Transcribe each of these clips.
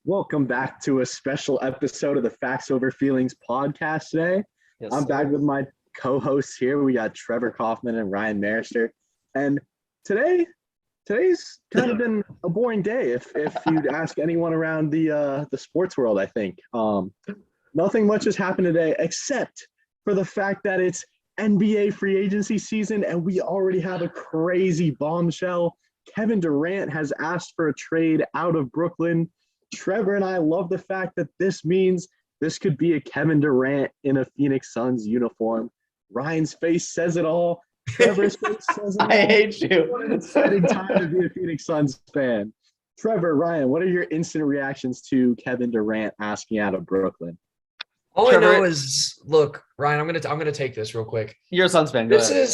Welcome back to a special episode of the Facts Over Feelings podcast today. Yes, I'm sir. back with my co-hosts here. We got Trevor Kaufman and Ryan Marister. And today's kind of been a boring day if you'd ask anyone around the sports world, I think. Nothing much has happened today except for the fact that it's NBA free agency season and we already have a crazy bombshell. Kevin Durant has asked for a trade out of Brooklyn. Trevor and I love the fact that this means this could be a Kevin Durant in a Phoenix Suns uniform. Ryan's face says it all. Trevor's face says it all. I hate you. What an exciting time to be a Phoenix Suns fan. Trevor, Ryan, what are your instant reactions to Kevin Durant asking out of Brooklyn? All Trevor, I know is, look, Ryan, I'm gonna take this real quick. You're a Suns fan. Go This ahead.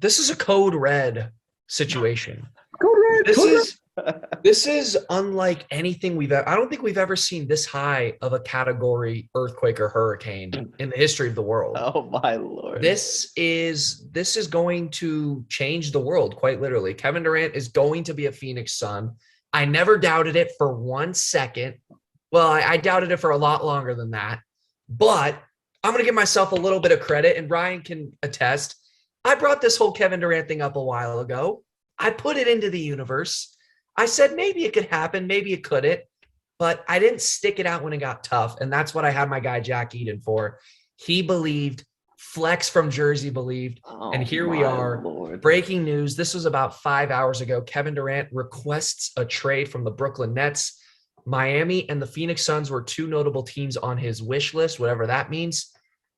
is a code red situation. Code Red, This is unlike anything I don't think we've ever seen this high of a category earthquake or hurricane in the history of the world. Oh my Lord. This is going to change the world, quite literally. Kevin Durant is going to be a Phoenix Sun. I never doubted it for 1 second. Well, I doubted it for a lot longer than that. But I'm going to give myself a little bit of credit, and Ryan can attest. I brought this whole Kevin Durant thing up a while ago. I put it into the universe. I said maybe it could happen, maybe it couldn't, but I didn't stick it out when it got tough, and that's what I had my guy Jack Eden for. He believed, Flex from Jersey believed, and here we are. Lord. Breaking news. This was about 5 hours ago. Kevin Durant requests a trade from the Brooklyn Nets. Miami and the Phoenix Suns were two notable teams on his wish list, whatever that means.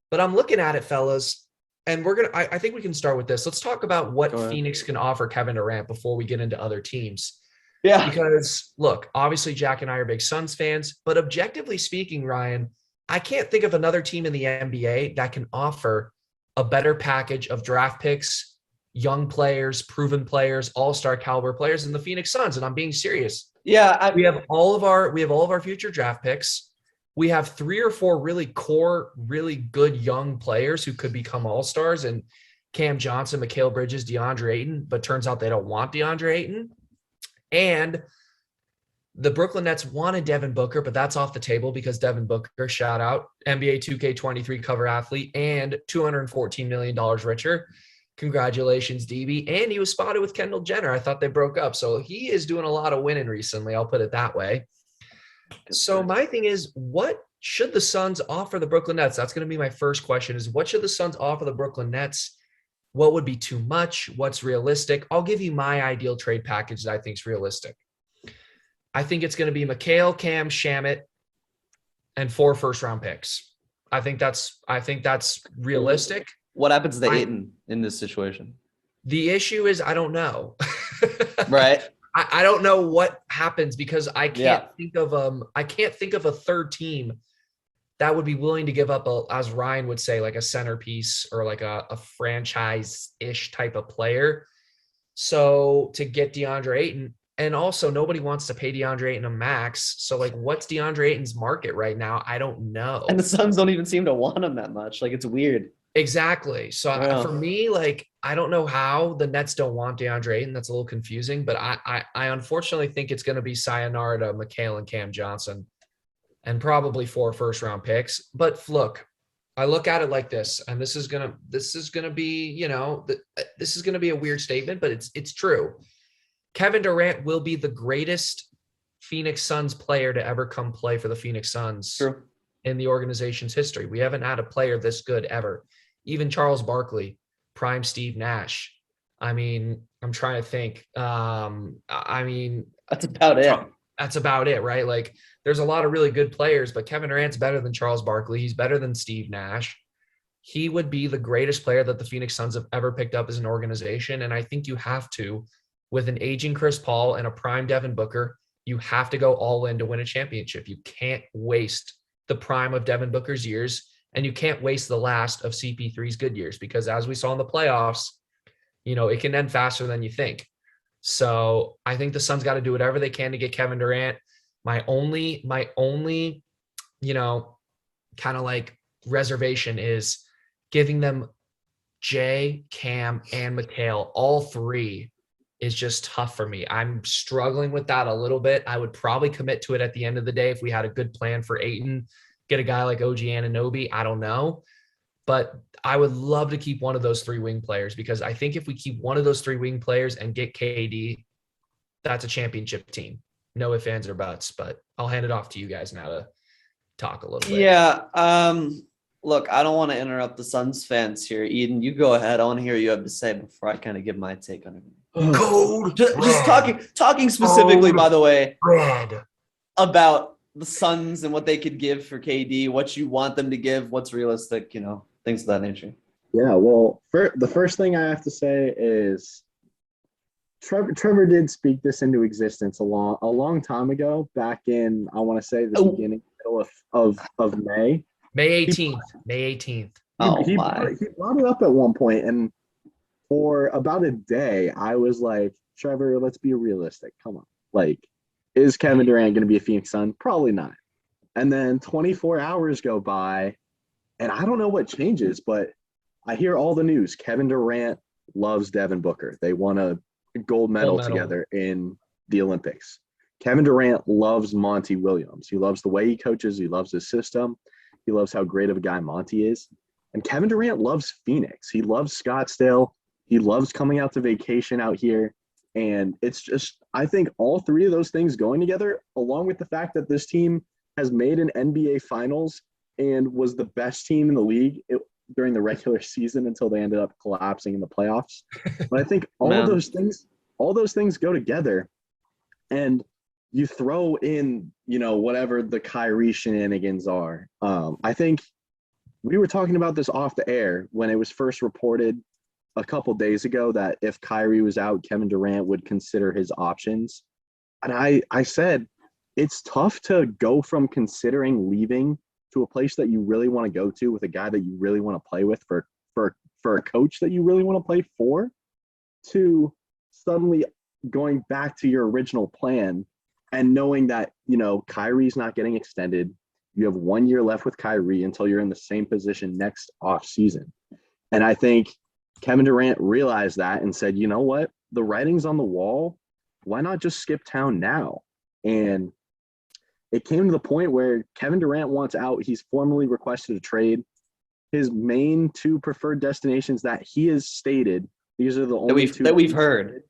But I'm looking at it, fellas, and I think we can start with this. Let's talk about what Phoenix can offer Kevin Durant before we get into other teams. Yeah. Because, look, obviously Jack and I are big Suns fans, but objectively speaking, Ryan, I can't think of another team in the NBA that can offer a better package of draft picks, young players, proven players, all-star caliber players than the Phoenix Suns, and I'm being serious. Yeah. We have all of our future draft picks. We have 3 or 4 really core, really good young players who could become all-stars, and Cam Johnson, Mikal Bridges, DeAndre Ayton, but turns out they don't want DeAndre Ayton. And the Brooklyn Nets wanted Devin Booker, but that's off the table because Devin Booker, shout out, NBA 2K23 cover athlete and $214 million richer. Congratulations, DB. And he was spotted with Kendall Jenner. I thought they broke up. So he is doing a lot of winning recently. I'll put it that way. So my thing is, what should the Suns offer the Brooklyn Nets? That's going to be my first question is, what should the Suns offer the Brooklyn Nets? What would be too much? What's realistic? I'll give you my ideal trade package that I think is realistic. I think it's going to be Mikal, Cam, Shamet, and 4 first-round picks. I think that's realistic. What happens to Ayton in this situation? The issue is I don't know. Right. I don't know what happens because I can't think of a third team that would be willing to give up as Ryan would say, like a centerpiece or like a franchise-ish type of player. So to get DeAndre Ayton, and also nobody wants to pay DeAndre Ayton a max. So like, what's DeAndre Ayton's market right now? I don't know. And the Suns don't even seem to want him that much. Like, it's weird. Exactly. So for me, like, I don't know how the Nets don't want DeAndre Ayton. That's a little confusing, but I unfortunately think it's going to be sayonara to Mikal and Cam Johnson and probably 4 first-round picks. But look, I look at it like this, and this is gonna be, this is gonna be a weird statement, but it's true. Kevin Durant will be the greatest Phoenix Suns player to ever come play for the Phoenix Suns in the organization's history. We haven't had a player this good ever. Even Charles Barkley, prime Steve Nash. I mean, I'm trying to think. That's about it. That's about it, right? Like, there's a lot of really good players, but Kevin Durant's better than Charles Barkley. He's better than Steve Nash. He would be the greatest player that the Phoenix Suns have ever picked up as an organization. And I think you have to, with an aging Chris Paul and a prime Devin Booker, you have to go all in to win a championship. You can't waste the prime of Devin Booker's years, and you can't waste the last of CP3's good years, because as we saw in the playoffs, it can end faster than you think. So I think the Suns got to do whatever they can to get Kevin Durant. My only, kind of like reservation is giving them Jay, Cam, and Mikal, all 3 is just tough for me. I'm struggling with that a little bit. I would probably commit to it at the end of the day if we had a good plan for Ayton, get a guy like OG Anunoby. I don't know. But I would love to keep one of those 3 wing players, because I think if we keep one of those 3 wing players and get KD, that's a championship team. No ifs, ands, or buts. But I'll hand it off to you guys now to talk a little bit. Yeah. Look, I don't want to interrupt the Suns fans here. Eden, you go ahead. I want to hear what you have to say before I kind of give my take on it. Cold. Just talking specifically, by the way, Red. about the Suns and what they could give for KD, what you want them to give, what's realistic, things of that nature. Yeah, well, the first thing I have to say is Trevor did speak this into existence a long time ago, back in, I want to say, the middle of May. May 18th. May 18th. He brought it up at one point, and for about a day, I was like, Trevor, let's be realistic. Come on. Like, is Kevin Durant going to be a Phoenix Sun? Probably not. And then 24 hours go by, and I don't know what changes, but I hear all the news. Kevin Durant loves Devin Booker. They won a gold medal together in the Olympics. Kevin Durant loves Monty Williams. He loves the way he coaches. He loves his system. He loves how great of a guy Monty is. And Kevin Durant loves Phoenix. He loves Scottsdale. He loves coming out to vacation out here. And it's just, I think all 3 of those things going together, along with the fact that this team has made an NBA Finals and was the best team in the league during the regular season until they ended up collapsing in the playoffs. But I think all those things go together. And you throw in, whatever the Kyrie shenanigans are. I think we were talking about this off the air when it was first reported a couple days ago that if Kyrie was out, Kevin Durant would consider his options. And I said, it's tough to go from considering leaving to a place that you really want to go to with a guy that you really want to play with for a coach that you really want to play for, to suddenly going back to your original plan and knowing that, Kyrie's not getting extended. You have 1 year left with Kyrie until you're in the same position next off season. And I think Kevin Durant realized that and said, you know what? The writing's on the wall. Why not just skip town now? And it came to the point where Kevin Durant wants out. He's formally requested a trade. His main 2 preferred destinations that he has stated, these are the only 2 that we've heard,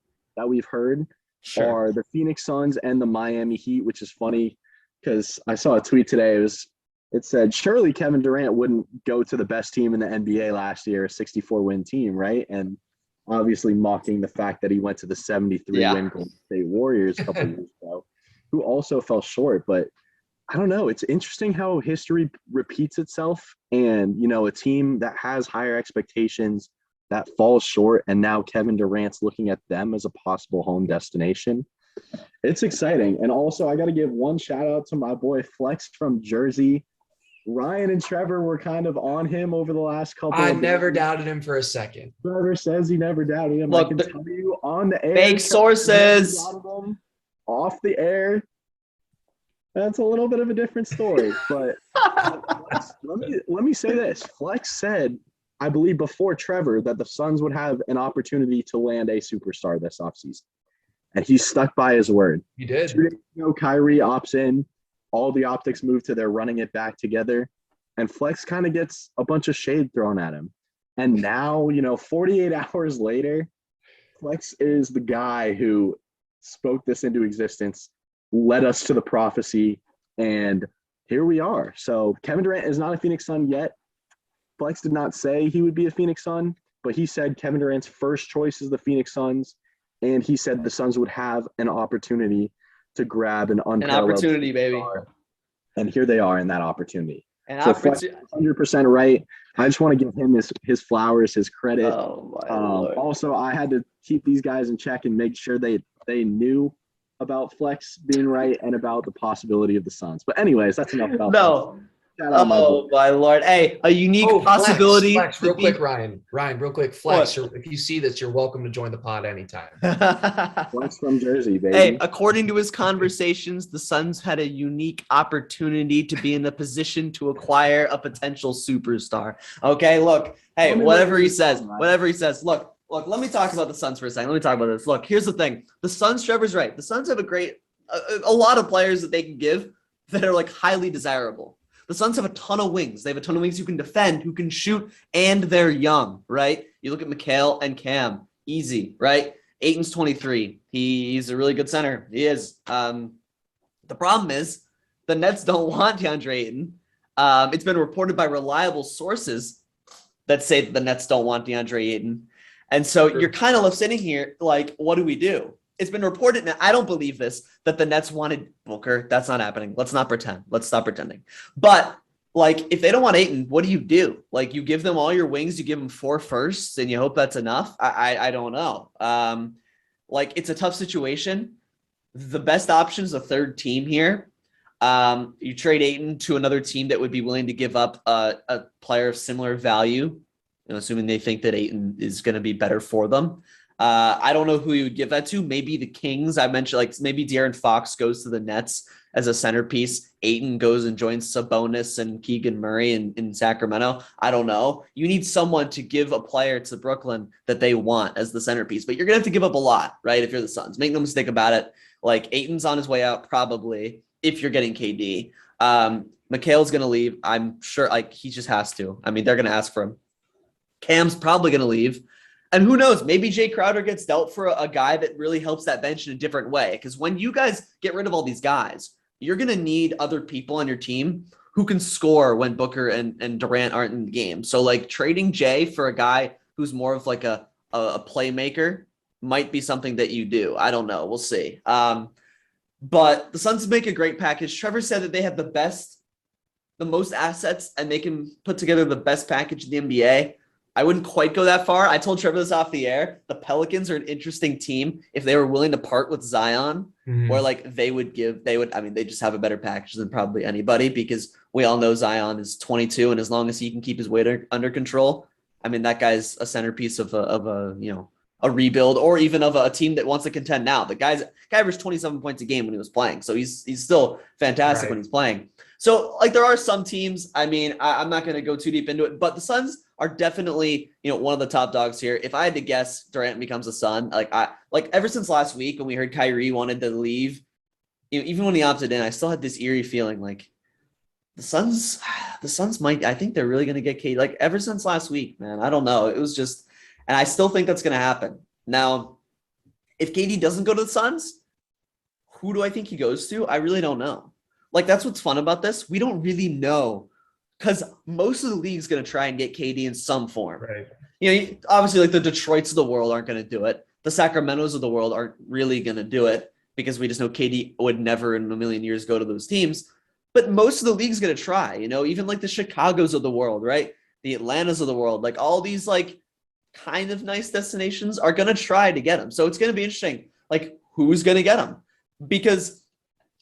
sure, are the Phoenix Suns and the Miami Heat, which is funny because I saw a tweet today. It said, surely Kevin Durant wouldn't go to the best team in the NBA last year, a 64-win team, right? And obviously mocking the fact that he went to the 73-win Golden State Warriors a couple years ago, who also fell short. But I don't know. It's interesting how history repeats itself, and, a team that has higher expectations that falls short, and now Kevin Durant's looking at them as a possible home destination. It's exciting. And also, I got to give one shout out to my boy Flex from Jersey. Ryan and Trevor were kind of on him over the last couple I of never days. doubted him for a second. Trevor says he never doubted him. Look, I can tell you on the air. fake sources. Off the air. That's a little bit of a different story. But let me say this. Flex said, I believe before Trevor, that the Suns would have an opportunity to land a superstar this offseason. And he stuck by his word. He did. 2 days ago, Kyrie opts in. All the optics move to they're running it back together. And Flex kind of gets a bunch of shade thrown at him. And now, 48 hours later, Flex is the guy who spoke this into existence, led us to the prophecy, and here we are. So Kevin Durant is not a Phoenix Sun yet. Flex did not say he would be a Phoenix Sun, but he said Kevin Durant's first choice is the Phoenix Suns, and he said the Suns would have an opportunity to grab an opportunity, baby. And here they are in that opportunity. And so Flex is 100% right. I just want to give him his flowers, his credit. Oh, my Lord. Also, I had to keep these guys in check and make sure they knew about Flex being right and about the possibility of the Suns. But anyways, that's enough about No. Shout out my Lord. Hey, a unique possibility. Flex, real quick, Ryan, real quick. Flex, if you see this, you're welcome to join the pod anytime. Flex from Jersey, baby. Hey, according to his conversations, the Suns had a unique opportunity to be in the position to acquire a potential superstar. Okay, look. Hey, whatever he says. Look, Look, let me talk about the Suns for a second. Let me talk about this. Look, here's the thing. The Suns, Trevor's right. The Suns have a lot of players that they can give that are like highly desirable. The Suns have a ton of wings. They have a ton of wings who can defend, who can shoot, and they're young, right? You look at Mikal and Cam, easy, right? Ayton's 23. He's a really good center. He is. The problem is the Nets don't want DeAndre Ayton. It's been reported by reliable sources that say that the Nets don't want DeAndre Ayton. And so you're kind of left sitting here like, what do we do? It's been reported, and I don't believe this, that the Nets wanted Booker. That's not happening. Let's not pretend. Let's stop pretending. But, like, if they don't want Ayton, what do you do? Like, you give them all your wings, you give them 4 firsts, and you hope that's enough? I don't know. Like, it's a tough situation. The best option is a third team here. You trade Ayton to another team that would be willing to give up a player of similar value, assuming they think that Ayton is going to be better for them. I don't know who you would give that to. Maybe the Kings. I mentioned like maybe De'Aaron Fox goes to the Nets as a centerpiece. Ayton goes and joins Sabonis and Keegan Murray in Sacramento. I don't know. You need someone to give a player to Brooklyn that they want as the centerpiece, but you're going to have to give up a lot, right? If you're the Suns, make no mistake about it. Like Ayton's on his way out probably if you're getting KD. Mikal's going to leave. I'm sure like he just has to. I mean, they're going to ask for him. Cam's probably going to leave. And who knows, maybe Jay Crowder gets dealt for a guy that really helps that bench in a different way. Because when you guys get rid of all these guys, you're going to need other people on your team who can score when Booker and Durant aren't in the game. So like trading Jay for a guy who's more of like a playmaker might be something that you do. I don't know. We'll see. But the Suns make a great package. Trevor said that they have the most assets, and they can put together the best package in the NBA. I wouldn't quite go that far. I told Trevor this off the air. The Pelicans are an interesting team if they were willing to part with Zion, or like they just have a better package than probably anybody, because we all know Zion is 22, and as long as he can keep his weight under control, I mean, that guy's a centerpiece of a rebuild, or even of a team that wants to contend now. The guy averaged 27 points a game when he was playing, so he's still fantastic when he's playing. So like there are some teams, I mean, I'm not going to go too deep into it, but the Suns are definitely, one of the top dogs here. If I had to guess, Durant becomes a Sun. Like ever since last week when we heard Kyrie wanted to leave, even when he opted in, I still had this eerie feeling like the Suns might, I think they're really going to get KD. Like ever since last week, man, I don't know. It was just, and I still think that's going to happen. Now, if KD doesn't go to the Suns, who do I think he goes to? I really don't know. Like, that's what's fun about this. We don't really know, because most of the league's going to try and get KD in some form. Right. Obviously, like the Detroits of the world aren't going to do it. The Sacramentos of the world aren't really going to do it, because we just know KD would never in a million years go to those teams. But most of the league's going to try, even like the Chicagos of the world, right? The Atlantas of the world, like all these like kind of nice destinations are going to try to get him. So it's going to be interesting, like who's going to get him, because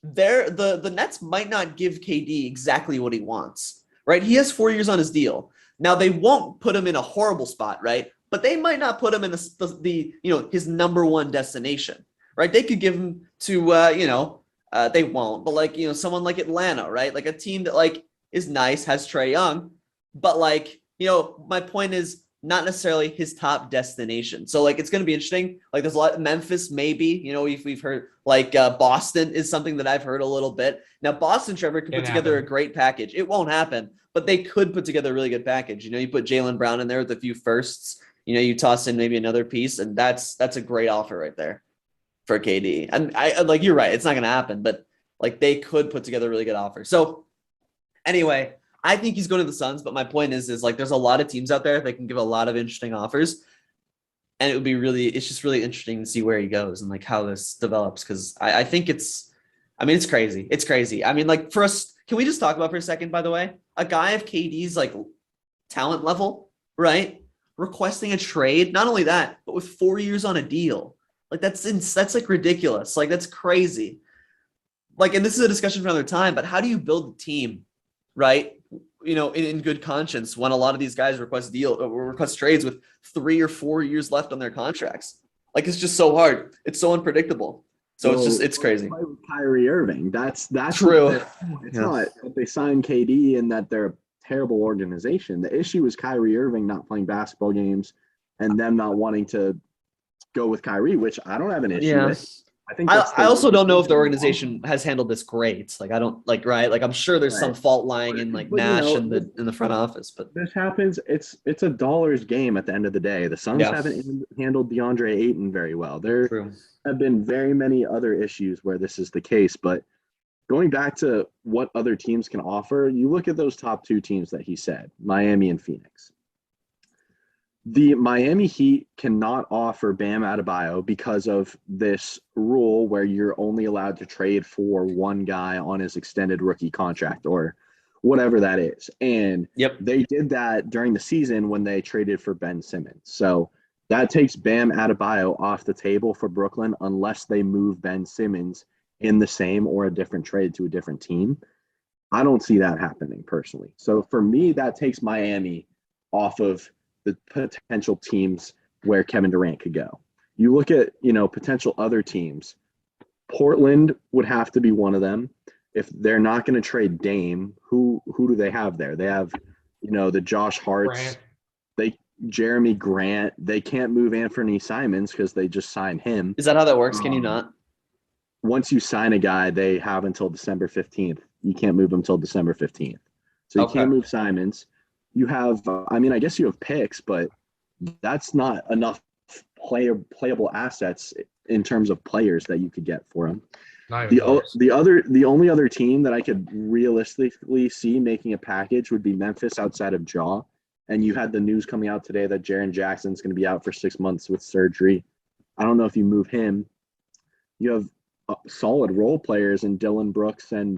the Nets might not give KD exactly what he wants, right? He has 4 years on his deal. Now they won't put him in a horrible spot, right? But they might not put him in his number one destination, right? They could give him to they won't, but like someone like Atlanta, right? Like a team that like is nice, has Trae Young, but like my point is not necessarily his top destination. So like it's going to be interesting. Like there's a lot. Memphis, maybe we've heard like Boston is something that I've heard a little bit. Now Boston, Trevor, could put together a great package. It won't happen, but they could put together a really good package. You put Jaylen Brown in there with a few firsts. You toss in maybe another piece, and that's a great offer right there for KD. And I like you're right. It's not going to happen, but like they could put together a really good offer. So anyway, I think he's going to the Suns, but my point is like there's a lot of teams out there that can give a lot of interesting offers, and it's just really interesting to see where he goes and like how this develops, because I think it's crazy. It's crazy. I mean, like for us, can we just talk about for a second, by the way, a guy of KD's like talent level, right? Requesting a trade, not only that, but with 4 years on a deal. Like that's like ridiculous. Like that's crazy. Like, and this is a discussion for another time, but how do you build a team, right? In good conscience, when a lot of these guys request trades with 3 or 4 years left on their contracts. Like it's just so hard. It's so unpredictable. So it's crazy. With Kyrie Irving, that's true. It's not that they signed KD and that they're a terrible organization. The issue is Kyrie Irving not playing basketball games, and them not wanting to go with Kyrie, which I don't have an issue Yeah. with. I think I also don't know if the organization has handled this great. Like I don't like right. Like I'm sure there's some Right. fault lying in like But, Nash in the front office. But this happens. It's a dollars game at the end of the day. The Suns yeah, haven't handled DeAndre Ayton very well. There true. have been very many other issues where this is the case. But going back to what other teams can offer, you look at those top two teams that he said, Miami and Phoenix. The Miami Heat cannot offer Bam Adebayo because of this rule where you're only allowed to trade for one guy on his extended rookie contract or whatever that is. And Yep. they did that during the season when they traded for Ben Simmons. So that takes Bam Adebayo off the table for Brooklyn unless they move Ben Simmons in the same or a different trade to a different team. I don't see that happening personally. So for me, that takes Miami off of the potential teams where Kevin Durant could go. You look at, potential other teams. Portland would have to be one of them. If they're not going to trade Dame, who do they have there? They have, the Josh Harts, Jeremy Grant. They can't move Anthony Simons because they just signed him. Is that how that works? Can you not? Once you sign a guy, they have until December 15th. You can't move him until December 15th. So you can't move Simons. You have, I guess you have picks, but that's not enough playable assets in terms of players that you could get for him. The only other team that I could realistically see making a package would be Memphis outside of Ja. And you had the news coming out today that Jaren Jackson's going to be out for 6 months with surgery. I don't know if you move him. You have solid role players in Dylan Brooks and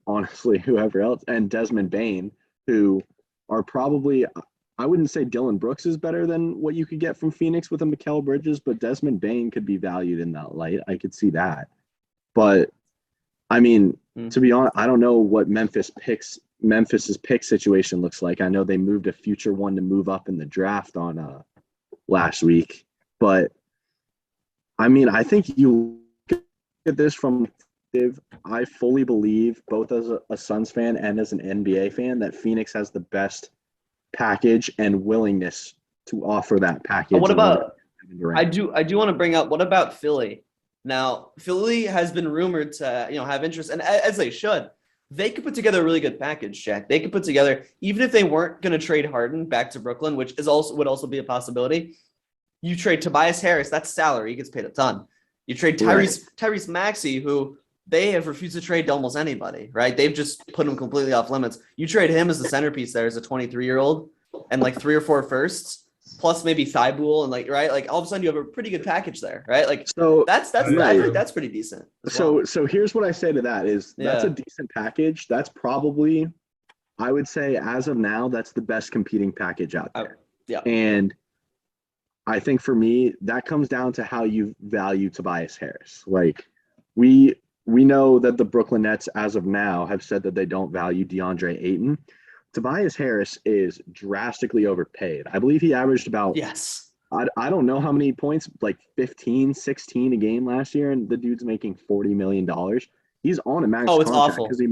honestly whoever else, and Desmond Bane, who are probably, I wouldn't say Dylan Brooks is better than what you could get from Phoenix with a Mikal Bridges, but Desmond Bane could be valued in that light. I could see that. But to be honest, I don't know what Memphis's pick situation looks like. I know they moved a future one to move up in the draft on last week, but I think you get this from I fully believe, both as a Suns fan and as an NBA fan, that Phoenix has the best package and willingness to offer that package. What about? I do want to bring up. What about Philly? Now, Philly has been rumored to have interest, and as they should. They could put together a really good package, Jack. They could put together, even if they weren't going to trade Harden back to Brooklyn, which would also be a possibility. You trade Tobias Harris, that's salary. He gets paid a ton. You trade Tyrese Maxey, who they have refused to trade to almost anybody, right? They've just put him completely off limits. You trade him as the centerpiece there as a 23-year-old and like 3 or 4 firsts, plus maybe Thibault and right? All of a sudden you have a pretty good package there, right? So that's I think that's pretty decent. So here's what I say to that is that's a decent package. That's probably, I would say as of now, that's the best competing package out there. And I think for me, that comes down to how you value Tobias Harris. Like we know that the Brooklyn Nets, as of now, have said that they don't value DeAndre Ayton. Tobias Harris is drastically overpaid. I believe he averaged about, I don't know how many points, like 15, 16 a game last year, and the dude's making $40 million. He's on a max contract because he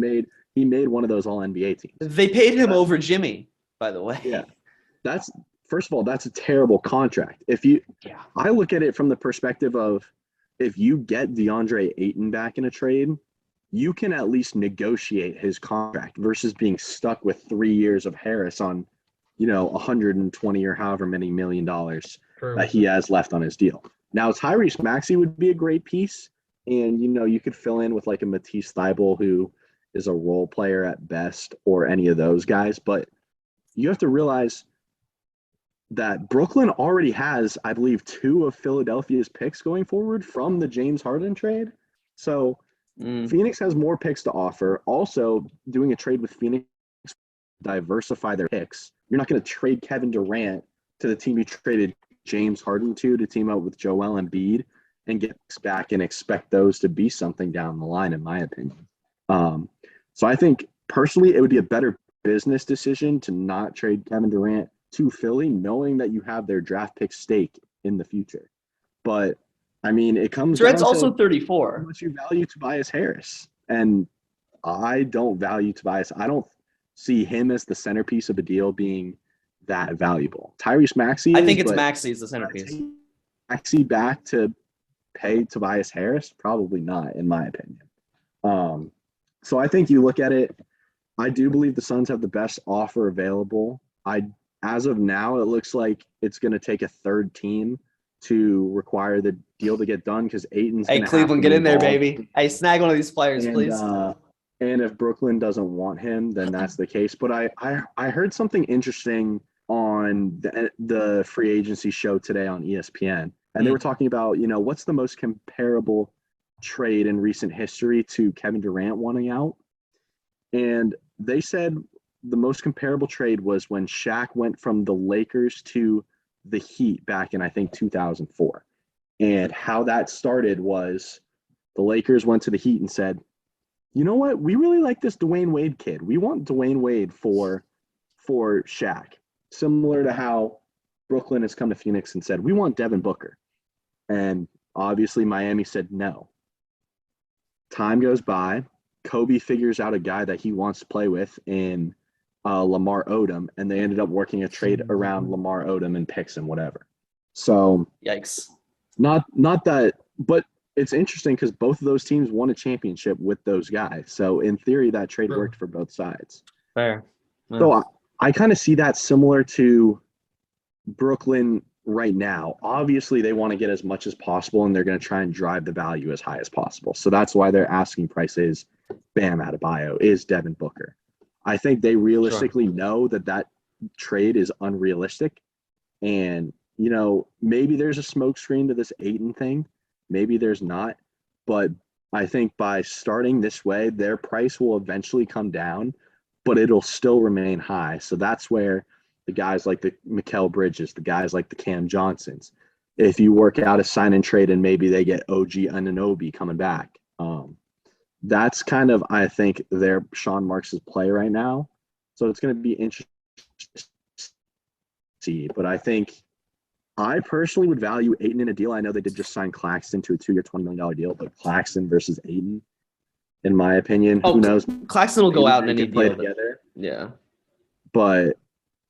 made one of those All-NBA teams. They paid him over Jimmy, by the way. Yeah. First of all, that's a terrible contract. I look at it from the perspective of, if you get DeAndre Ayton back in a trade, you can at least negotiate his contract versus being stuck with 3 years of Harris on, 120 or however many $1 million that he has left on his deal. Now, Tyrese Maxey would be a great piece, and you could fill in with like a Matisse Thybulle, who is a role player at best, or any of those guys. But you have to realize that Brooklyn already has, I believe, 2 of Philadelphia's picks going forward from the James Harden trade. So Phoenix has more picks to offer. Also, doing a trade with Phoenix, diversify their picks. You're not going to trade Kevin Durant to the team you traded James Harden to team up with Joel Embiid and get back and expect those to be something down the line, in my opinion. So I think, personally, it would be a better business decision to not trade Kevin Durant to Philly, knowing that you have their draft pick stake in the future. But it comes Durant's down also to 34. how much you value Tobias Harris, and I don't value Tobias. I don't see him as the centerpiece of a deal being that valuable. Tyrese Maxey I is, think it's but Maxey is the centerpiece. Maxey back to pay Tobias Harris? Probably not, in my opinion. So I think you look at it, I do believe the Suns have the best offer available. As of now, it looks like it's going to take a third team to require the deal to get done because Ayton's Hey, going to have Cleveland, to get be in there, involved. baby. Hey, snag one of these players, And please. and if Brooklyn doesn't want him, then that's the case. But I heard something interesting on the free agency show today on ESPN, and they were talking about, what's the most comparable trade in recent history to Kevin Durant wanting out. And they said the most comparable trade was when Shaq went from the Lakers to the Heat back in, I think, 2004. And how that started was the Lakers went to the Heat and said, you know what? We really like this Dwayne Wade kid. We want Dwayne Wade for Shaq. Similar to how Brooklyn has come to Phoenix and said, we want Devin Booker. And obviously Miami said no. Time goes by. Kobe figures out a guy that he wants to play with in Lamar Odom, and they ended up working a trade around Lamar Odom and picks and whatever. So Yikes. Not that, but it's interesting because both of those teams won a championship with those guys. So in theory, that trade worked for both sides. Fair. Yeah. So I kind of see that similar to Brooklyn right now. Obviously, they want to get as much as possible, and they're going to try and drive the value as high as possible. So that's why their asking price is Bam Adebayo, is Devin Booker. I think they realistically know that trade is unrealistic. And, maybe there's a smokescreen to this Ayton thing. Maybe there's not. But I think by starting this way, their price will eventually come down, but it'll still remain high. So that's where the guys like the Mikal Bridges, the guys like the Cam Johnsons, if you work out a sign and trade and maybe they get OG Anunoby coming back, that's kind of, I think, their Sean Marks' play right now. So it's going to be interesting to see. But I think I personally would value Ayton in a deal. I know they did just sign Claxton to a 2-year, $20 million deal, but Claxton versus Ayton, in my opinion, who knows? Claxton will go out in any play deal. Together. Yeah. But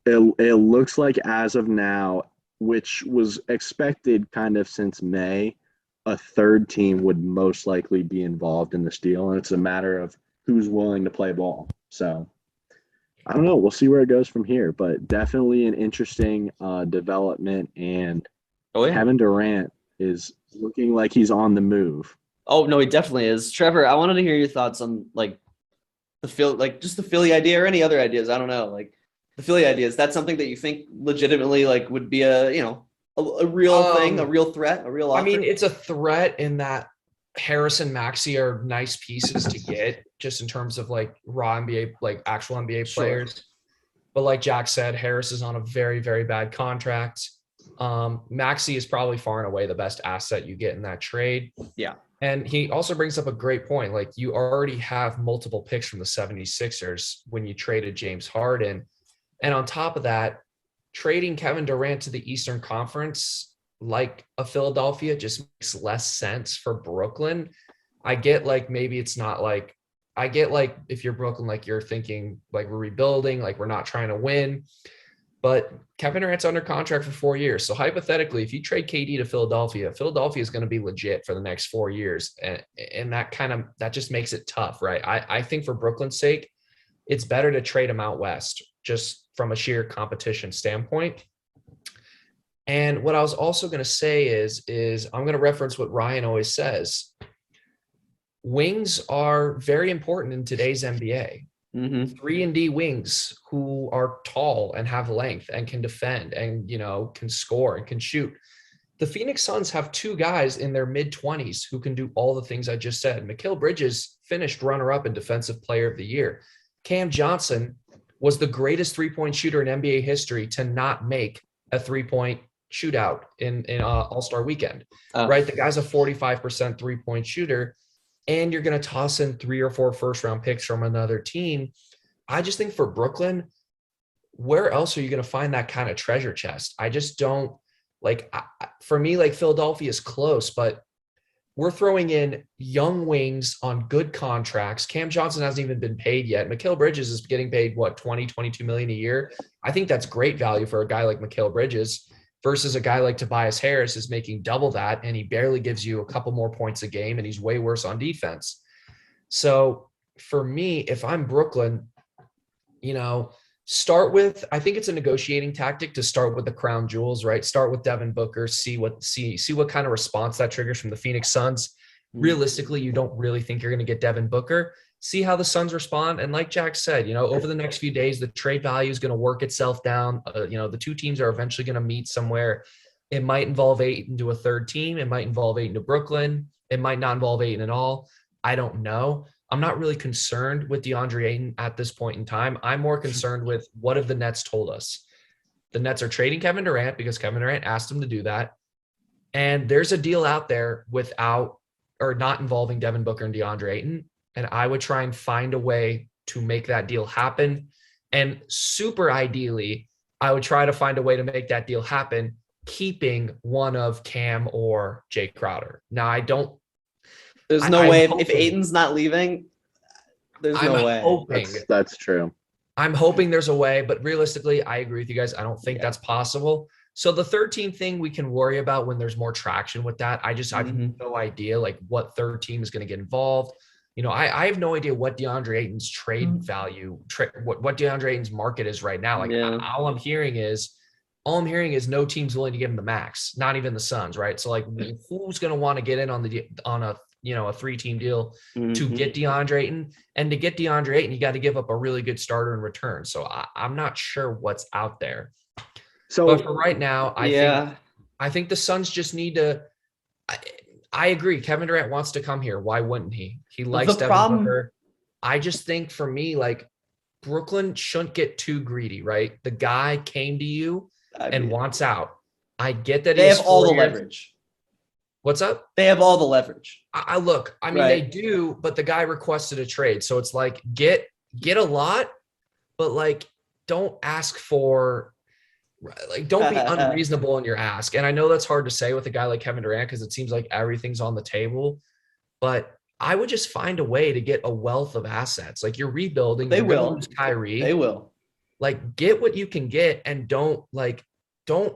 it looks like as of now, which was expected kind of since May, a third team would most likely be involved in this deal. And it's a matter of who's willing to play ball. So I don't know. We'll see where it goes from here, but definitely an interesting development. And Kevin Durant is looking like he's on the move. Oh, no, he definitely is. Trevor, I wanted to hear your thoughts on the Philly idea or any other ideas. I don't know. The Philly idea, is that something that you think legitimately would be a real thing, a real threat, a real offer? I mean, it's a threat in that Harris and Maxey are nice pieces to get just in terms of raw NBA, actual NBA players. But like Jack said, Harris is on a very, very bad contract. Maxey is probably far and away the best asset you get in that trade. Yeah. And he also brings up a great point. You already have multiple picks from the 76ers when you traded James Harden. And on top of that, trading Kevin Durant to the Eastern Conference, like a Philadelphia, just makes less sense for Brooklyn. I get maybe it's not I get if you're Brooklyn, you're thinking we're rebuilding, we're not trying to win. But Kevin Durant's under contract for 4 years. So hypothetically, if you trade KD to Philadelphia, Philadelphia is going to be legit for the next 4 years. And that just makes it tough, right? I think for Brooklyn's sake, it's better to trade him out west, just from a sheer competition standpoint. And what I was also going to say is I'm going to reference what Ryan always says. Wings are very important in today's NBA. 3-and-D wings who are tall and have length and can defend and, can score and can shoot. The Phoenix Suns have two guys in their mid-20s who can do all the things I just said. Mikal Bridges finished runner-up in Defensive Player of the Year. Cam Johnson was the greatest three-point shooter in NBA history to not make a three-point shootout in All-Star Weekend, right? The guy's a 45% three-point shooter, and you're going to toss in 3 or 4 first-round picks from another team. I just think for Brooklyn, where else are you going to find that kind of treasure chest? I just don't for me, Philadelphia is close, but we're throwing in young wings on good contracts. Cam Johnson hasn't even been paid yet. Mikal Bridges is getting paid, what, 20, 22 million a year? I think that's great value for a guy like Mikal Bridges versus a guy like Tobias Harris is making double that, and he barely gives you a couple more points a game, and he's way worse on defense. So for me, if I'm Brooklyn, start with, I think it's a negotiating tactic to start with the crown jewels, right? Start with Devin Booker, see what kind of response that triggers from the Phoenix Suns. Realistically, you don't really think you're going to get Devin Booker. See how the Suns respond. And like Jack said, over the next few days, the trade value is going to work itself down. The two teams are eventually going to meet somewhere. It might involve Ayton to a third team. It might involve Ayton to Brooklyn. It might not involve Ayton at all. I don't know. I'm not really concerned with DeAndre Ayton at this point in time. I'm more concerned with what have the Nets told us. The Nets are trading Kevin Durant because Kevin Durant asked them to do that. And there's a deal out there without or not involving Devin Booker and DeAndre Ayton. And I would try and find a way to make that deal happen. And super ideally, I would try to find a way to make that deal happen, keeping one of Cam or Jay Crowder. Now, There's no way if Ayton's not leaving, there's no way. That's true. I'm hoping there's a way, but realistically, I agree with you guys. I don't think that's possible. So the third team thing we can worry about when there's more traction with that. I have no idea like what third team is going to get involved. I have no idea what DeAndre Ayton's trade value, what DeAndre Ayton's market is right now. Like all I'm hearing is no team's willing to give him the max, not even the Suns, right? So like who's going to want to get in on a 3-team deal to get DeAndre Ayton, and to get DeAndre Ayton, you got to give up a really good starter in return. So I'm not sure what's out there. But for right now, I think the Suns just need to. I agree. Kevin Durant wants to come here. Why wouldn't he? He likes Devin Booker. I just think for me, like Brooklyn shouldn't get too greedy, right? The guy came to you and wants out. I get that they have all the leverage. What's up? They have all the leverage. They do, but the guy requested a trade. So it's like, get a lot, but like, don't ask for, like, don't be unreasonable in your ask. And I know that's hard to say with a guy like Kevin Durant, because it seems like everything's on the table, but I would just find a way to get a wealth of assets. Like you're rebuilding. They will lose Kyrie. They will. Like get what you can get and don't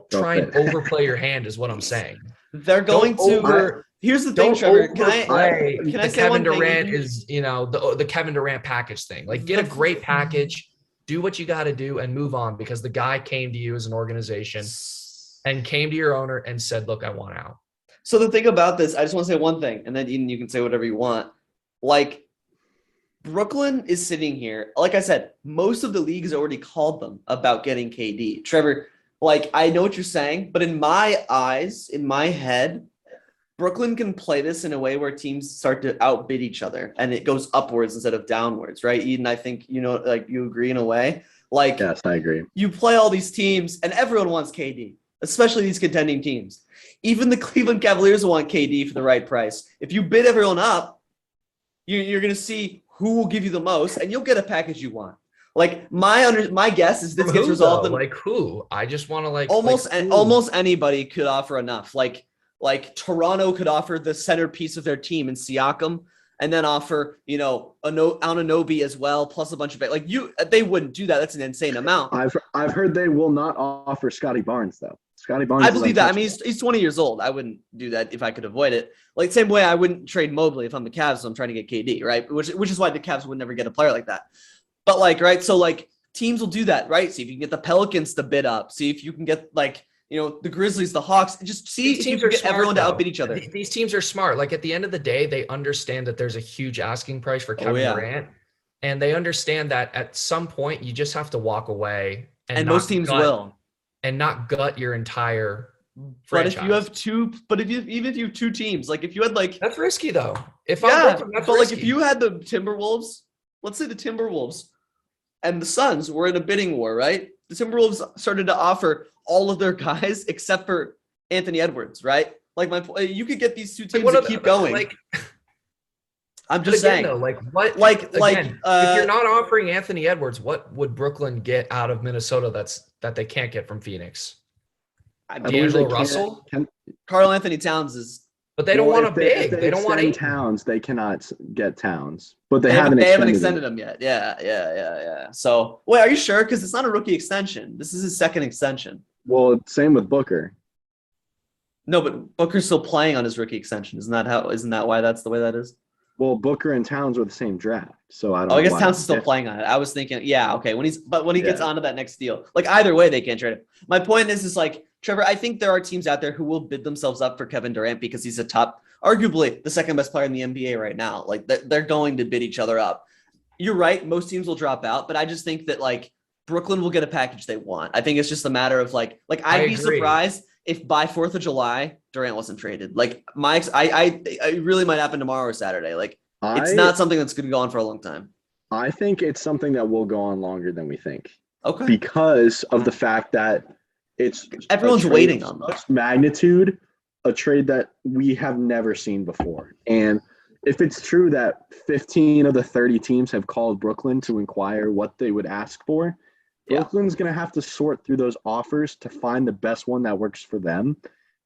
try and overplay your hand is what I'm saying. They're going to. Here's the thing, Trevor. Can I say Kevin Durant is the Kevin Durant package thing. Like get a great package, do what you got to do, and move on, because the guy came to you as an organization and came to your owner and said, "Look, I want out." So the thing about this, I just want to say one thing, and then Eden, you can say whatever you want. Like Brooklyn is sitting here. Like I said, most of the league has already called them about getting KD. Trevor. Like, I know what you're saying, but in my eyes, in my head, Brooklyn can play this in a way where teams start to outbid each other and it goes upwards instead of downwards, right? Eden, I think, like you agree in a way. Like, yes, I agree. You play all these teams and everyone wants KD, especially these contending teams. Even the Cleveland Cavaliers want KD for the right price. If you bid everyone up, you're going to see who will give you the most and you'll get a package you want. Like my guess is this gets resolved. Like who? I just want to almost anybody could offer enough. Like Toronto could offer the centerpiece of their team in Siakam, and then offer Anunoby as well, plus a bunch of they wouldn't do that. That's an insane amount. I've heard they will not offer Scotty Barnes though. Scotty Barnes. I believe that. I mean, he's 20 years old. I wouldn't do that if I could avoid it. Like same way I wouldn't trade Mobley if I'm the Cavs. So I'm trying to get KD, right? Which is why the Cavs would never get a player like that. But so teams will do that, right? See if you can get the Pelicans to bid up. See if you can get the Grizzlies, the Hawks. Just see if you can get everyone to outbid each other. These teams are smart. Like at the end of the day, they understand that there's a huge asking price for Kevin Durant, and they understand that at some point you just have to walk away. And most teams will, and not gut your entire franchise. But if you have two, even if you have two teams, like if you had that's risky though. If you had the Timberwolves. Let's say the Timberwolves and the Suns were in a bidding war, right? The Timberwolves started to offer all of their guys except for Anthony Edwards, right? Like you could get these two teams to keep going. I'm just saying, though, if you're not offering Anthony Edwards, what would Brooklyn get out of Minnesota that they can't get from Phoenix? D'Angelo Russell, Karl Anthony Towns is. But they don't want a if big. they They don't want extend Ayton. Towns, they cannot get Towns, but They haven't extended extended him yet. Yeah. So, wait, are you sure? Because it's not a rookie extension. This is his second extension. Well, same with Booker. No, but Booker's still playing on his rookie extension. Isn't that why that's the way that is? Well, Booker and Towns were the same draft, so I don't Oh, know I guess why Towns it's is still different. playing on it. I was thinking, yeah, okay. When he gets Yeah. onto that next deal, like either way, they can't trade him. My point is like, Trevor, I think there are teams out there who will bid themselves up for Kevin Durant because he's arguably the second best player in the NBA right now. Like they're going to bid each other up. You're right. Most teams will drop out, but I just think that like Brooklyn will get a package they want. I think it's just a matter of like I'd be agree. surprised if by 4th of July Durant wasn't traded. Like I really might happen tomorrow or Saturday. Like it's not something that's going to go on for a long time. I think it's something that will go on longer than we think Okay. because of the fact that it's Everyone's waiting on such magnitude, a trade that we have never seen before. And if it's true that 15 of the 30 teams have called Brooklyn to inquire what they would ask for, Brooklyn's going to have to sort through those offers to find the best one that works for them.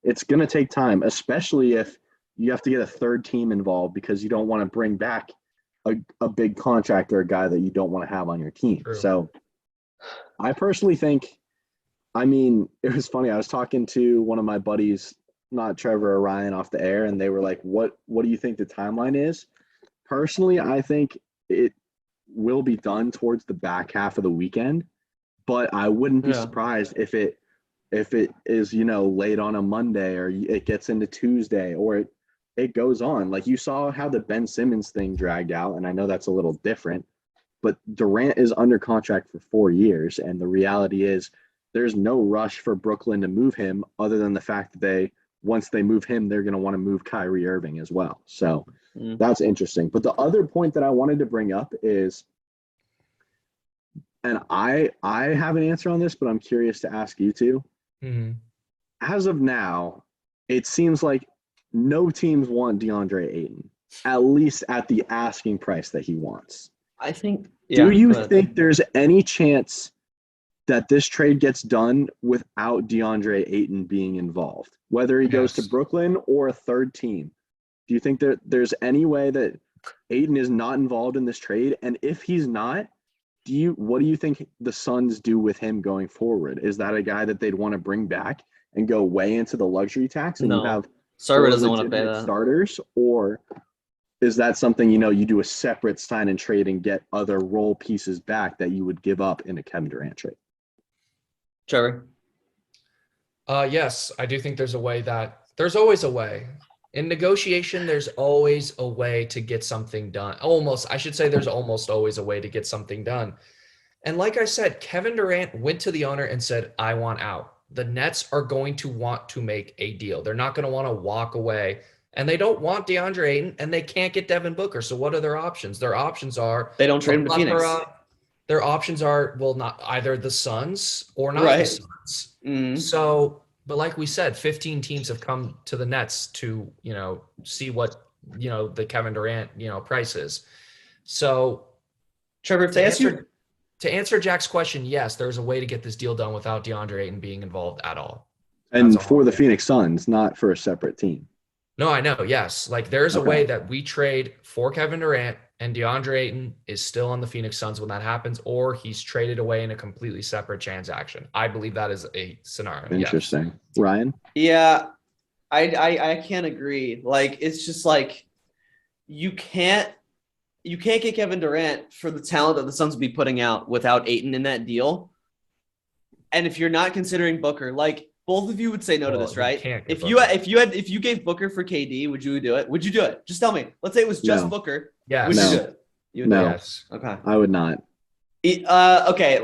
It's going to take time, especially if you have to get a third team involved because you don't want to bring back a big contract or a guy that you don't want to have on your team. True. So I personally think, it was funny. I was talking to one of my buddies, not Trevor or Ryan, off the air, and they were like, what do you think the timeline is? Personally, I think it will be done towards the back half of the weekend, but I wouldn't be surprised if it is, late on a Monday or it gets into Tuesday or it goes on. Like you saw how the Ben Simmons thing dragged out, and I know that's a little different, but Durant is under contract for 4 years, and the reality is there's no rush for Brooklyn to move him other than the fact that once they move him, they're going to want to move Kyrie Irving as well. So that's interesting. But the other point that I wanted to bring up is, and I have an answer on this, but I'm curious to ask you two. Mm-hmm. As of now, it seems like no teams want DeAndre Ayton, at least at the asking price that he wants. I think. Do you think there's any chance that this trade gets done without DeAndre Ayton being involved, whether he goes to Brooklyn or a third team? Do you think that there's any way that Ayton is not involved in this trade? And if he's not, what do you think the Suns do with him going forward? Is that a guy that they'd want to bring back and go way into the luxury tax and you have Server doesn't want to pay that starters, or is that something you do a separate sign and trade and get other role pieces back that you would give up in a Kevin Durant trade? Trevor? Yes, I do think there's always a way. In negotiation, there's always a way to get something done. There's almost always a way to get something done. And like I said, Kevin Durant went to the owner and said, I want out. The Nets are going to want to make a deal. They're not going to want to walk away. And they don't want DeAndre Ayton, and they can't get Devin Booker. So what are their options? Their options are they don't trade him to Phoenix. Their options are, not either the Suns or not the Suns. Mm-hmm. So, but like we said, 15 teams have come to the Nets to, see what, the Kevin Durant, price is. So, Trevor, to answer Jack's question, yes, there's a way to get this deal done without DeAndre Ayton being involved at all. And for the Phoenix Suns, not for a separate team. No, I know. Yes. Like there's a way that we trade for Kevin Durant and DeAndre Ayton is still on the Phoenix Suns when that happens, or he's traded away in a completely separate transaction. I believe that is a scenario. Interesting. Yes. Ryan? Yeah, I can't agree. Like, it's just like, you can't get Kevin Durant for the talent that the Suns will be putting out without Ayton in that deal. And if you're not considering Booker, like, both of you would say no to this, right? If you gave Booker for KD, would you do it? Would you do it? Just tell me. Let's say it was just Booker. Yeah. Would you do it? You would do it? Yes. Okay. I would not. Okay,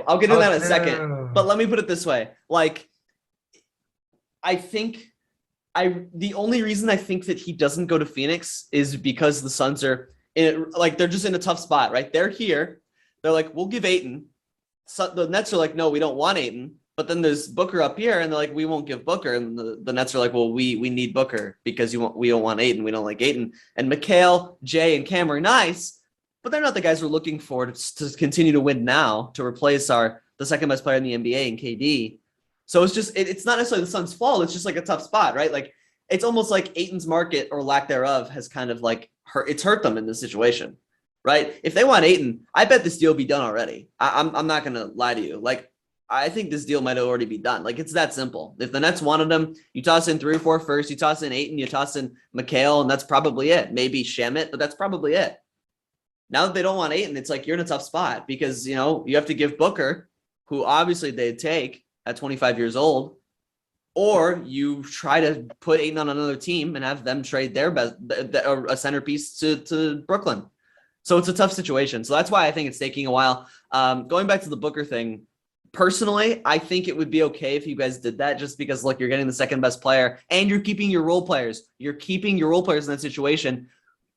I'll get into that in a second. But let me put it this way. Like, I think the only reason I think that he doesn't go to Phoenix is because the Suns are they're just in a tough spot, right? They're here. They're like, we'll give Ayton. So the Nets are like, no, we don't want Ayton. But then there's Booker up here, and they're like, we won't give Booker. And the Nets are like, well, we need Booker because we don't want Ayton. We don't like Ayton. And McHale, Jay, and Cam are nice, but they're not the guys we're looking for to continue to win now, to replace the second best player in the NBA and KD. So it's just it's not necessarily the Suns' fault. It's just like a tough spot, right? Like, it's almost like Ayton's market or lack thereof has kind of like hurt them in this situation, right? If they want Ayton, I bet this deal will be done already. I'm not gonna lie to you. Like, I think this deal might already be done. Like, it's that simple. If the Nets wanted him, you toss in 3 or 4 first, you toss in Ayton, you toss in McHale, and that's probably it. Maybe Shamet, but that's probably it. Now that they don't want Ayton, it's like you're in a tough spot because, you know, you have to give Booker, who obviously they'd take at 25 years old, or you try to put Ayton on another team and have them trade their best, a centerpiece to Brooklyn. So it's a tough situation. So that's why I think it's taking a while. Going back to the Booker thing, personally, I think it would be okay if you guys did that just because, look, you're getting the second best player and you're keeping your role players. You're keeping your role players in that situation.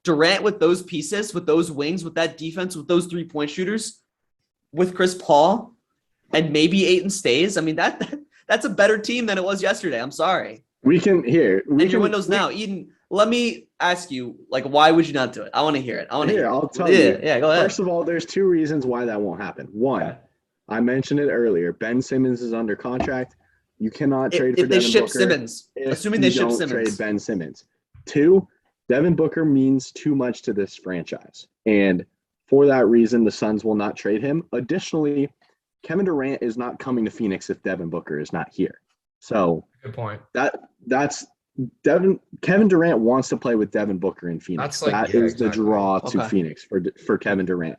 Durant with those pieces, with those wings, with that defense, with those 3-point shooters, with Chris Paul, and maybe Ayton stays. I mean, that's a better team than it was yesterday. I'm sorry. We can hear. Your windows now. Eden, let me ask you, like, why would you not do it? I want to hear it. I want to hear it. I'll tell you. Yeah, go ahead. First of all, there's 2 reasons why that won't happen. One, I mentioned it earlier. Ben Simmons is under contract. You cannot trade for Devin Booker. If they ship Simmons, assuming they ship Simmons. Trade Ben Simmons. 2, Devin Booker means too much to this franchise. And for that reason, the Suns will not trade him. Additionally, Kevin Durant is not coming to Phoenix if Devin Booker is not here. So good point. That's Kevin Durant wants to play with Devin Booker in Phoenix. That is the draw to Phoenix for Kevin Durant.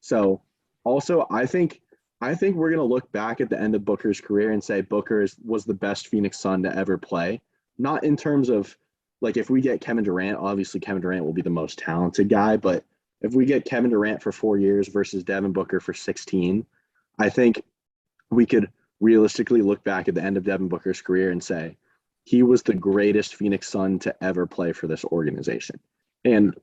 So also, I think we're going to look back at the end of Booker's career and say Booker was the best Phoenix Sun to ever play. Not in terms of, like, if we get Kevin Durant, obviously Kevin Durant will be the most talented guy. But if we get Kevin Durant for 4 years versus Devin Booker for 16, I think we could realistically look back at the end of Devin Booker's career and say he was the greatest Phoenix Sun to ever play for this organization. And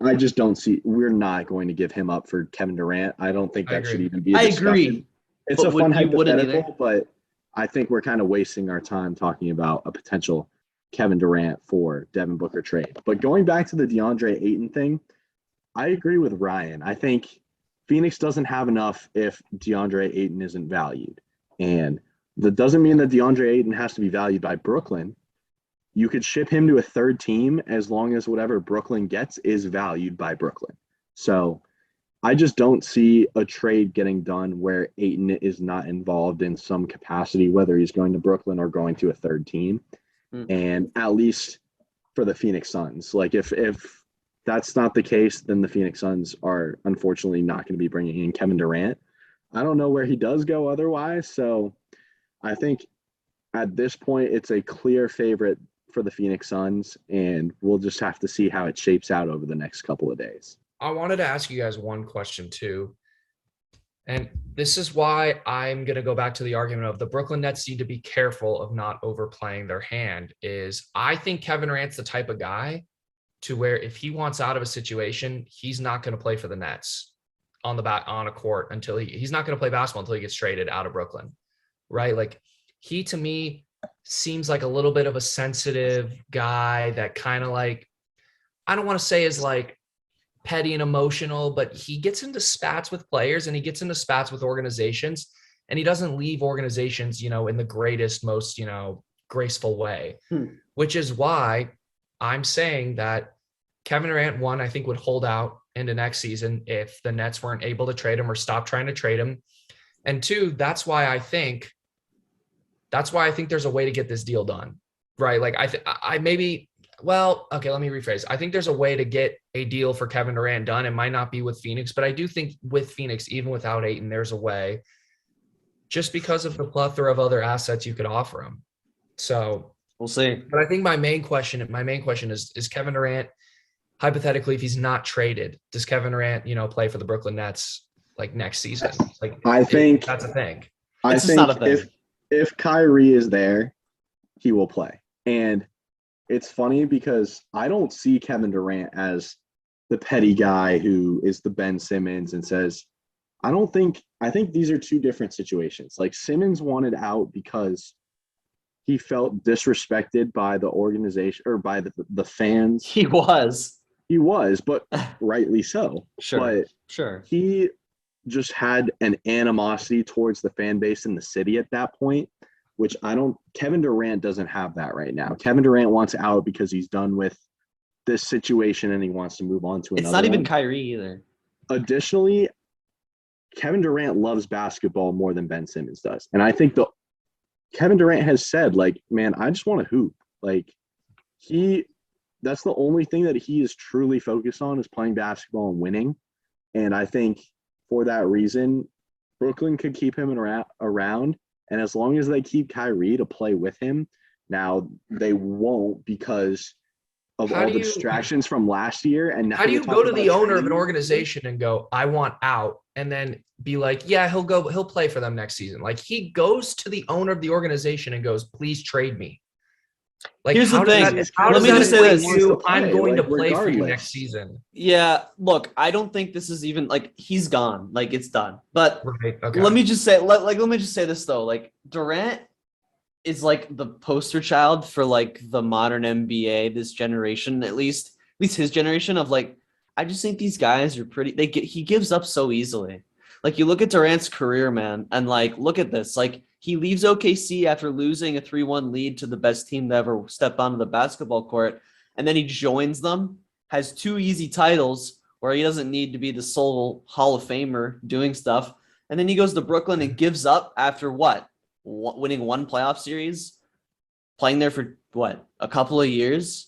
I just don't see, we're not going to give him up for Kevin Durant. I don't think that should even be a discussion. I agree. It's a fun hypothetical, but I think we're kind of wasting our time talking about a potential Kevin Durant for Devin Booker trade. But going back to the DeAndre Ayton thing, I agree with Ryan. I think Phoenix doesn't have enough if DeAndre Ayton isn't valued. And that doesn't mean that DeAndre Ayton has to be valued by Brooklyn. You could ship him to a third team as long as whatever Brooklyn gets is valued by Brooklyn. So I just don't see a trade getting done where Ayton is not involved in some capacity, whether he's going to Brooklyn or going to a third team. And at least for the Phoenix Suns, like if that's not the case, then the Phoenix Suns are unfortunately not going to be bringing in Kevin Durant. I don't know where he does go otherwise. So I think at this point, it's a clear favorite for the Phoenix Suns, and we'll just have to see how it shapes out over the next couple of days. I wanted to ask you guys one question too. And this is why I'm going to go back to the argument of the Brooklyn Nets need to be careful of not overplaying their hand. Is I think Kevin Durant's the type of guy to where if he wants out of a situation, he's not going to play for the Nets on a court until he's not going to play basketball until he gets traded out of Brooklyn, right? Like he, to me, seems like a little bit of a sensitive guy that kind of like, I don't want to say is like petty and emotional, but he gets into spats with players and he gets into spats with organizations, and he doesn't leave organizations, you know, in the greatest, most, you know, graceful way, which is why I'm saying that Kevin Durant, one, I think would hold out into next season if the Nets weren't able to trade him or stop trying to trade him. And 2, that's why I think there's a way to get this deal done, right? Like let me rephrase. I think there's a way to get a deal for Kevin Durant done. It might not be with Phoenix, but I do think with Phoenix, even without Ayton, there's a way just because of the plethora of other assets you could offer him. So we'll see. But I think my main question is Kevin Durant, hypothetically, if he's not traded, does Kevin Durant, you know, play for the Brooklyn Nets like next season? Like I think that's a thing. I think if Kyrie is there, he will play. And it's funny because I don't see Kevin Durant as the petty guy who is the Ben Simmons and says, I think these are 2 different situations. Like Simmons wanted out because he felt disrespected by the organization or by the fans. He was, but rightly so. Sure. He just had an animosity towards the fan base in the city at that point which Kevin Durant doesn't have that right now. Kevin Durant wants out because he's done with this situation and he wants to move on to another. It's not even one. Kyrie either. Additionally, Kevin Durant loves basketball more than Ben Simmons does. And I think Kevin Durant has said, like, man, I just want to hoop. Like, that's the only thing that he is truly focused on is playing basketball and winning. And I think for that reason, Brooklyn could keep him around. And as long as they keep Kyrie to play with him, now they won't because of all the distractions from last year. And now how do you go to the owner of an organization and go, I want out, and then be like, yeah, he'll play for them next season? Like, he goes to the owner of the organization and goes, please trade me. Like, here's the thing. Let me just say this. I'm going to play regardless. for you next season. Yeah, look, I don't think this is even like he's gone. Like, it's done. But right, okay. let me just say this though. Like, Durant is like the poster child for like the modern NBA, this generation, at least his generation of like, I just think these guys are he gives up so easily. Like, you look at Durant's career, man, and like, look at this. Like, he leaves OKC after losing a 3-1 lead to the best team to ever step onto the basketball court. And then he joins them, has 2 easy titles where he doesn't need to be the sole Hall of Famer doing stuff. And then he goes to Brooklyn and gives up after winning 1 playoff series, playing there for a couple of years.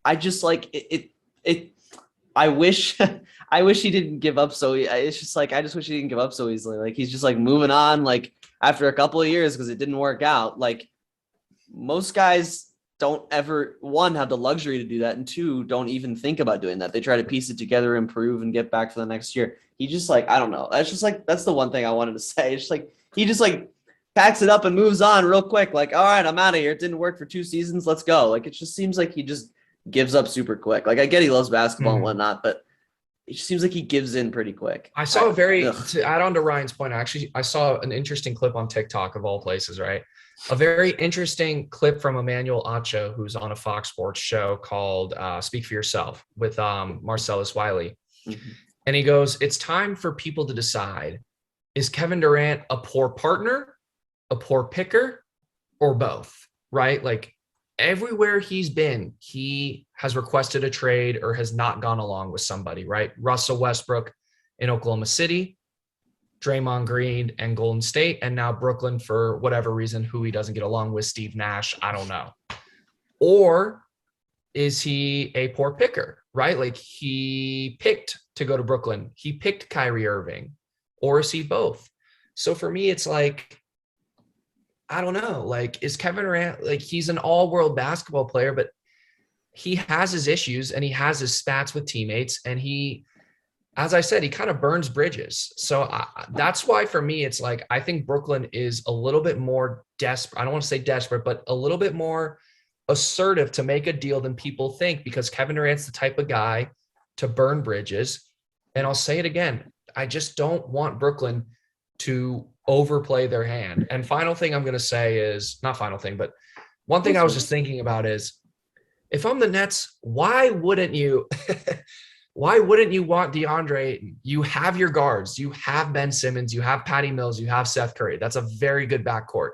I just like it. I wish he didn't give up so. It's just like, I just wish he didn't give up so easily. Like, he's just like moving on. Like, after a couple of years because it didn't work out. Like, most guys don't ever, 1, have the luxury to do that, and 2, don't even think about doing that. They try to piece it together, improve, and get back for the next year. He just like, I don't know. That's just like, that's the one thing I wanted to say. It's just like, he just like packs it up and moves on real quick. Like, all right, I'm out of here. It didn't work for 2 seasons. Let's go. Like, it just seems like he just gives up super quick. Like, I get he loves basketball and whatnot, but it just seems like he gives in pretty quick. I saw to add on to Ryan's point, actually, I saw an interesting clip on TikTok of all places, right? A very interesting clip from Emmanuel Acho, who's on a Fox Sports show called Speak for Yourself with Marcellus Wiley. Mm-hmm. And he goes, it's time for people to decide, is Kevin Durant a poor partner, a poor picker, or both, right? Like, everywhere he's been, he has requested a trade or has not gone along with somebody, right? Russell Westbrook in Oklahoma City, Draymond Green and Golden State, and now Brooklyn for whatever reason, who he doesn't get along with, Steve Nash, I don't know. Or is he a poor picker, right? Like, he picked to go to Brooklyn. He picked Kyrie Irving. Or is he both? So for me, it's like, I don't know. Like, is Kevin Durant, like, he's an all-world basketball player, but he has his issues and he has his spats with teammates. And he, as I said, he kind of burns bridges. So that's why for me, it's like, I think Brooklyn is a little bit more desperate. I don't want to say desperate, but a little bit more assertive to make a deal than people think, because Kevin Durant's the type of guy to burn bridges. And I'll say it again, I just don't want Brooklyn to overplay their hand. And final thing I'm going to say is, not final thing, but one thing I was just thinking about is, if I'm the Nets, why wouldn't you want DeAndre? You have your guards, you have Ben Simmons, you have Patty Mills, you have Seth Curry. That's a very good backcourt.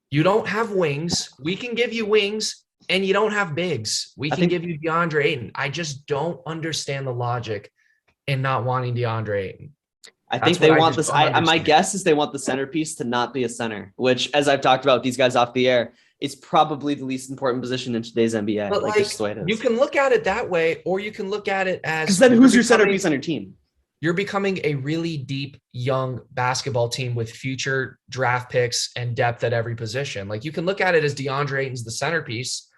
You don't have wings. We can give you wings, and you don't have bigs. We can give you DeAndre Ayton. I just don't understand the logic in not wanting DeAndre Ayton. I think they want this. My guess is they want the centerpiece to not be a center, which, as I've talked about with these guys off the air, is probably the least important position in today's NBA. But like, it's the way it is. You can look at it that way, or you can look at it as, because then who's your centerpiece on your team? You're becoming a really deep, young basketball team with future draft picks and depth at every position. Like, you can look at it as DeAndre Ayton's the centerpiece,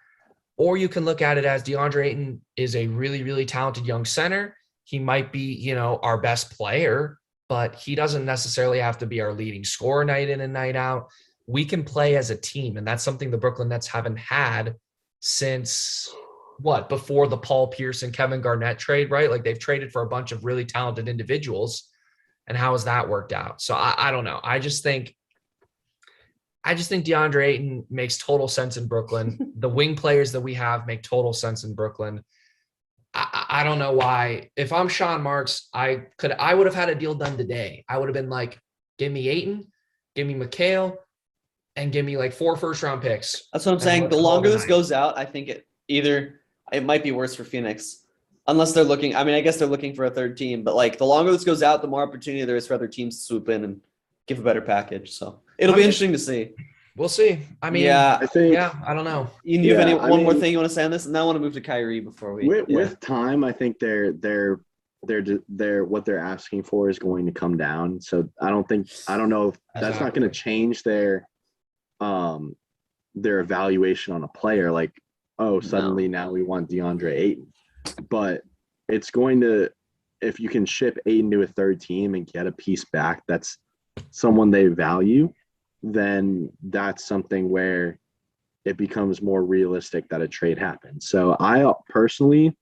or you can look at it as DeAndre Ayton is a really, really talented young center. He might be, our best player, but he doesn't necessarily have to be our leading scorer night in and night out. We can play as a team, and that's something the Brooklyn Nets haven't had since before the Paul Pierce and Kevin Garnett trade, right? Like, they've traded for a bunch of really talented individuals, and how has that worked out? So I don't know. I just think DeAndre Ayton makes total sense in Brooklyn. The wing players that we have make total sense in Brooklyn. I don't know why. If I'm Sean Marks, I would have had a deal done today. I would have been like, give me Ayton, give me McHale, and give me like 4 first-round picks. That's what I'm And saying. let's The call it longer a this night. goes out, I think it might be worse for Phoenix. Unless they're looking, I mean, I guess they're looking for a third team, but like the longer this goes out, the more opportunity there is for other teams to swoop in and give a better package. So it'll be interesting to see. We'll see. I mean, Yeah. I think yeah, I don't know. You have Yeah, one more thing you want to say on this? And then I want to move to Kyrie before we. with time, I think they're what they're asking for is going to come down. So I don't know if that's not going to change their evaluation on a player. Like, oh, suddenly now we want DeAndre Ayton, but it's going to, if you can ship Ayton to a third team and get a piece back that's someone they value, then that's something where it becomes more realistic that a trade happens. So I personally,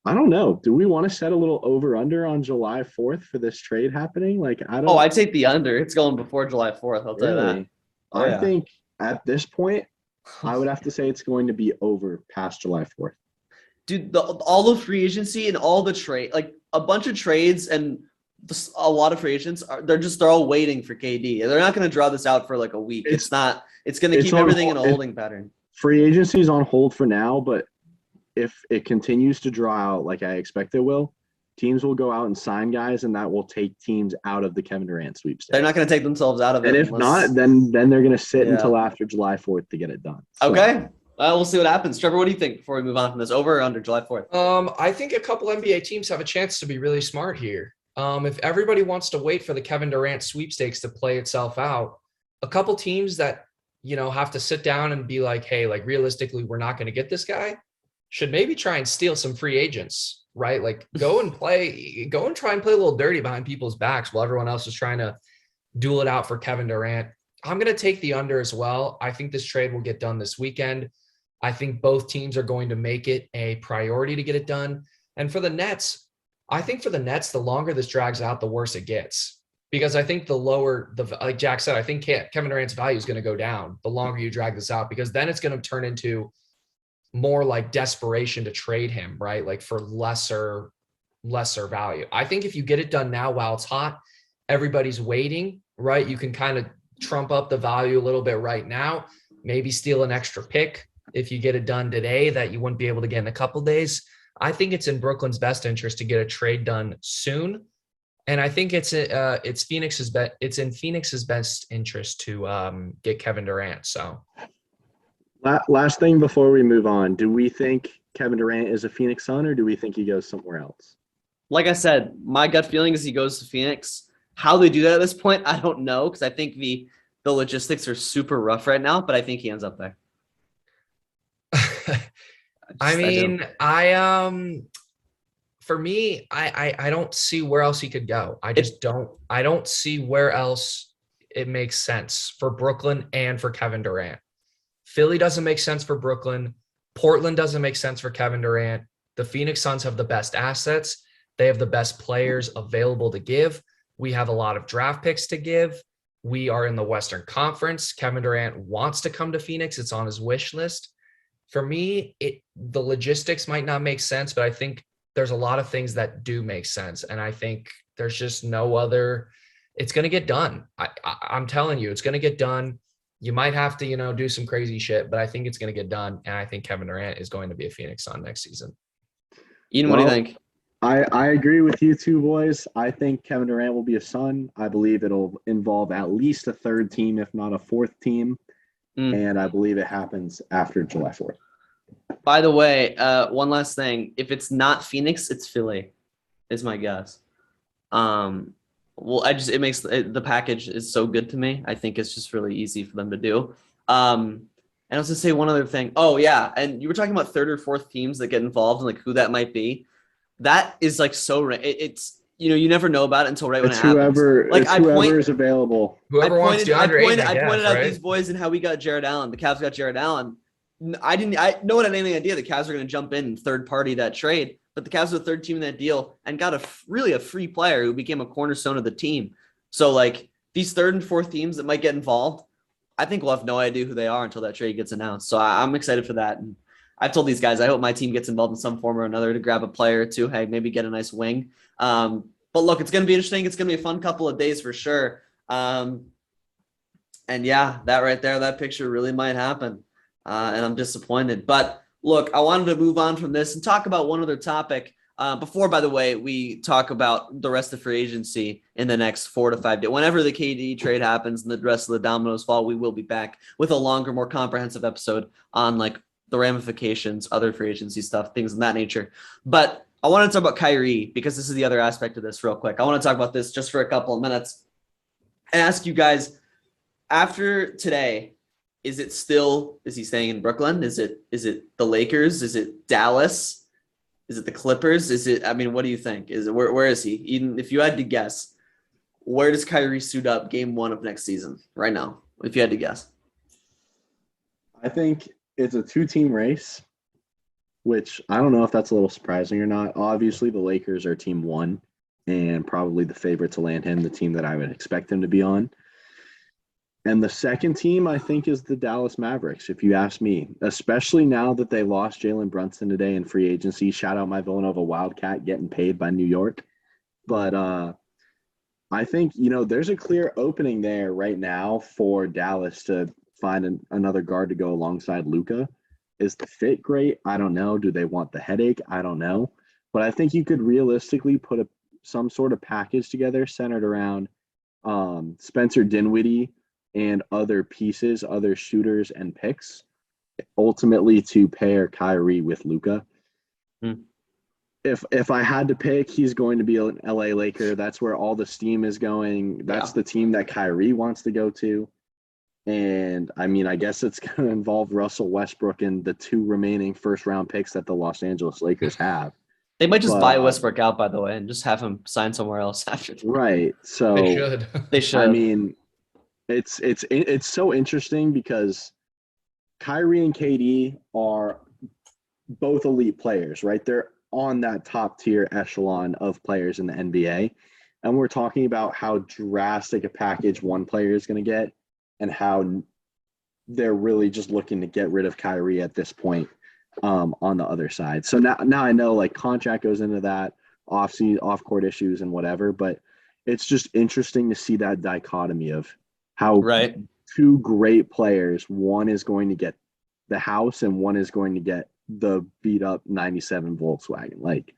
I don't know. Do we want to set a little over under on July 4th for this trade happening? Like, I don't. Oh, I'd take the under. It's going before July 4th. I'll tell you that. Really? Oh, I yeah. think at this point, I would have to say it's going to be over past July 4th. Dude, all the free agency and all the trade, like a bunch of trades and a lot of free agents they're all waiting for KD. They're not going to draw this out for like a week. It's going to keep everything in a holding pattern. Free agency is on hold for now, but if it continues to draw out like I expect it will, teams will go out and sign guys, and that will take teams out of the Kevin Durant sweepstakes. They're not going to take themselves out of it. And if not, then they're going to sit until after July 4th to get it done. So. Okay. We'll see what happens. Trevor, what do you think before we move on from this? Over or under July 4th? I think a couple NBA teams have a chance to be really smart here. If everybody wants to wait for the Kevin Durant sweepstakes to play itself out, a couple teams that, have to sit down and be like, hey, like realistically, we're not going to get this guy, should maybe try and steal some free agents, right? Like go and try and play a little dirty behind people's backs while everyone else is trying to duel it out for Kevin Durant. I'm going to take the under as well. I think this trade will get done this weekend. I think both teams are going to make it a priority to get it done. And for the Nets, the longer this drags out, the worse it gets. Because I think like Jack said, I think Kevin Durant's value is going to go down the longer you drag this out, because then it's going to turn into more like desperation to trade him, right? Like for lesser value. I think if you get it done now while it's hot, everybody's waiting, right? You can kind of trump up the value a little bit right now, maybe steal an extra pick if you get it done today that you wouldn't be able to get in a couple days. I think it's in Brooklyn's best interest to get a trade done soon. And I think it's in Phoenix's best interest to get Kevin Durant. So last thing before we move on, do we think Kevin Durant is a Phoenix Sun, or do we think he goes somewhere else? Like I said, my gut feeling is he goes to Phoenix. How they do that at this point, I don't know, because I think the logistics are super rough right now, but I think he ends up there. For me, I don't see where else he could go. I don't see where else it makes sense for Brooklyn and for Kevin Durant. Philly doesn't make sense for Brooklyn. Portland doesn't make sense for Kevin Durant. The Phoenix Suns have the best assets. They have the best players available to give. We have a lot of draft picks to give. We are in the Western Conference. Kevin Durant wants to come to Phoenix. It's on his wish list. For me, the logistics might not make sense, but I think there's a lot of things that do make sense. And I think there's just no other, it's going to get done. I'm telling you, it's going to get done. You might have to, do some crazy shit, but I think it's going to get done. And I think Kevin Durant is going to be a Phoenix Sun next season. Ian, what do you think? I agree with you two boys. I think Kevin Durant will be a Sun. I believe it'll involve at least a third team, if not a fourth team. And I believe it happens after July 4th. By the way, one last thing. If it's not Phoenix, it's Philly, is my guess. It makes the package is so good to me. I think it's just really easy for them to do. And I was going to say one other thing. Oh, yeah. And you were talking about third or fourth teams that get involved and like who that might be. That is like so it's you never know about it until right when it happens. Like whoever is available. Whoever wants DeAndre Ayton, I pointed out these boys and how we got Jared Allen. The Cavs got Jared Allen. I no one had any idea the Cavs were going to jump in and third party that trade, but the Cavs were the third team in that deal and got a free player who became a cornerstone of the team. So like these third and fourth teams that might get involved, I think we'll have no idea who they are until that trade gets announced. So I'm excited for that. And I've told these guys, I hope my team gets involved in some form or another to grab a player or two. Hey, maybe get a nice wing. But look, it's going to be interesting. It's going to be a fun couple of days for sure. And yeah, that right there, that picture really might happen. And I'm disappointed. But look, I wanted to move on from this and talk about one other topic. Before, by the way, we talk about the rest of free agency in the next 4 to 5 days. Whenever the KD trade happens and the rest of the dominoes fall, we will be back with a longer, more comprehensive episode on like the ramifications, other free agency stuff, things of that nature. But I want to talk about Kyrie because this is the other aspect of this real quick. I want to talk about this just for a couple of minutes and ask you guys, after today, is he staying in Brooklyn? Is it the Lakers? Is it Dallas? Is it the Clippers? What do you think? Where is he? Even if you had to guess, where does Kyrie suit up game 1 of next season right now? If you had to guess. I think it's a 2-team race, which I don't know if that's a little surprising or not. Obviously, the Lakers are team 1 and probably the favorite to land him, the team that I would expect him to be on. And the second team, I think, is the Dallas Mavericks, if you ask me, especially now that they lost Jalen Brunson today in free agency. Shout out my Villanova Wildcat getting paid by New York. But I think, there's a clear opening there right now for Dallas to find another guard to go alongside Luka. Is the fit great? I don't know. Do they want the headache? I don't know. But I think you could realistically put some sort of package together centered around Spencer Dinwiddie and other pieces, other shooters and picks, ultimately to pair Kyrie with Luka. If I had to pick, he's going to be an LA Laker. That's where all the steam is going. That's the team that Kyrie wants to go to. And I guess it's going to involve Russell Westbrook and the 2 remaining first-round picks that the Los Angeles Lakers have. They might just buy Westbrook out, by the way, and just have him sign somewhere else after. Right. So They should. It's so interesting because Kyrie and KD are both elite players, right? They're on that top tier echelon of players in the NBA. And we're talking about how drastic a package one player is going to get and how they're really just looking to get rid of Kyrie at this point on the other side. So now I know like contract goes into that, off-court issues and whatever, but it's just interesting to see that dichotomy of how 2 great players, one is going to get the house and one is going to get the beat up 97 Volkswagen. Like,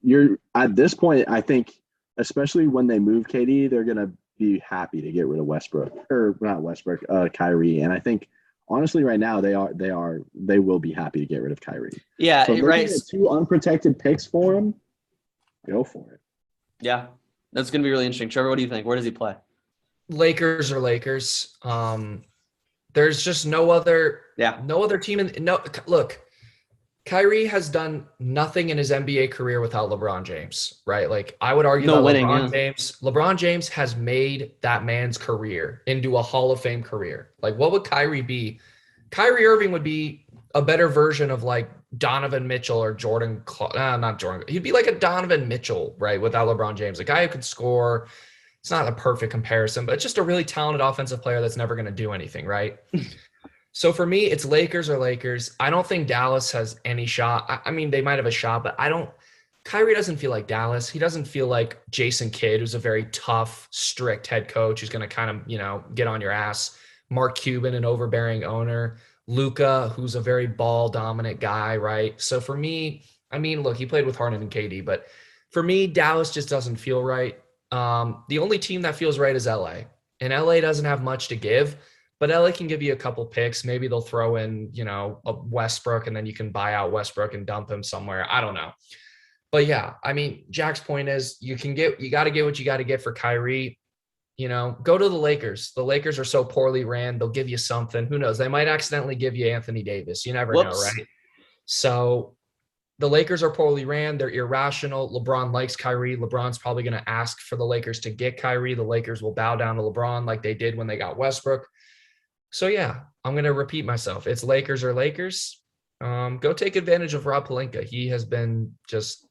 you're at this point, I think, especially when they move KD, they're going to be happy to get rid of Kyrie. And I think honestly right now they will be happy to get rid of Kyrie. Yeah. So right. 2 unprotected picks for him. Go for it. Yeah. That's going to be really interesting. Trevor, what do you think? Where does he play? Lakers are Lakers. There's just no other team look, Kyrie has done nothing in his NBA career without LeBron James, right? Like I would argue LeBron James has made that man's career into a Hall of Fame career. Like what would Kyrie be? Kyrie Irving would be a better version of like Donovan Mitchell or not Jordan. He'd be like a Donovan Mitchell, right? Without LeBron James, a guy who could score. It's not a perfect comparison, but just a really talented offensive player that's never going to do anything, right? So for me, it's Lakers or Lakers. I don't think Dallas has any shot. They might have a shot, but Kyrie doesn't feel like Dallas. He doesn't feel like Jason Kidd, who's a very tough, strict head coach who's going to kind of, get on your ass. Mark Cuban, an overbearing owner. Luka, who's a very ball-dominant guy, right? So for me, look, he played with Harden and KD, but for me, Dallas just doesn't feel right. The only team that feels right is LA, and LA doesn't have much to give, but LA can give you a couple picks. Maybe they'll throw in, a Westbrook, and then you can buy out Westbrook and dump him somewhere. I don't know. But yeah, Jack's point is you got to get what you got to get for Kyrie. Go to the Lakers. The Lakers are so poorly ran. They'll give you something. Who knows? They might accidentally give you Anthony Davis. You never know, right? So the Lakers are poorly ran. They're irrational. LeBron likes Kyrie. LeBron's probably going to ask for the Lakers to get Kyrie. The Lakers will bow down to LeBron like they did when they got Westbrook. So, yeah, I'm going to repeat myself. It's Lakers or Lakers. Go take advantage of Rob Pelinka. He has been just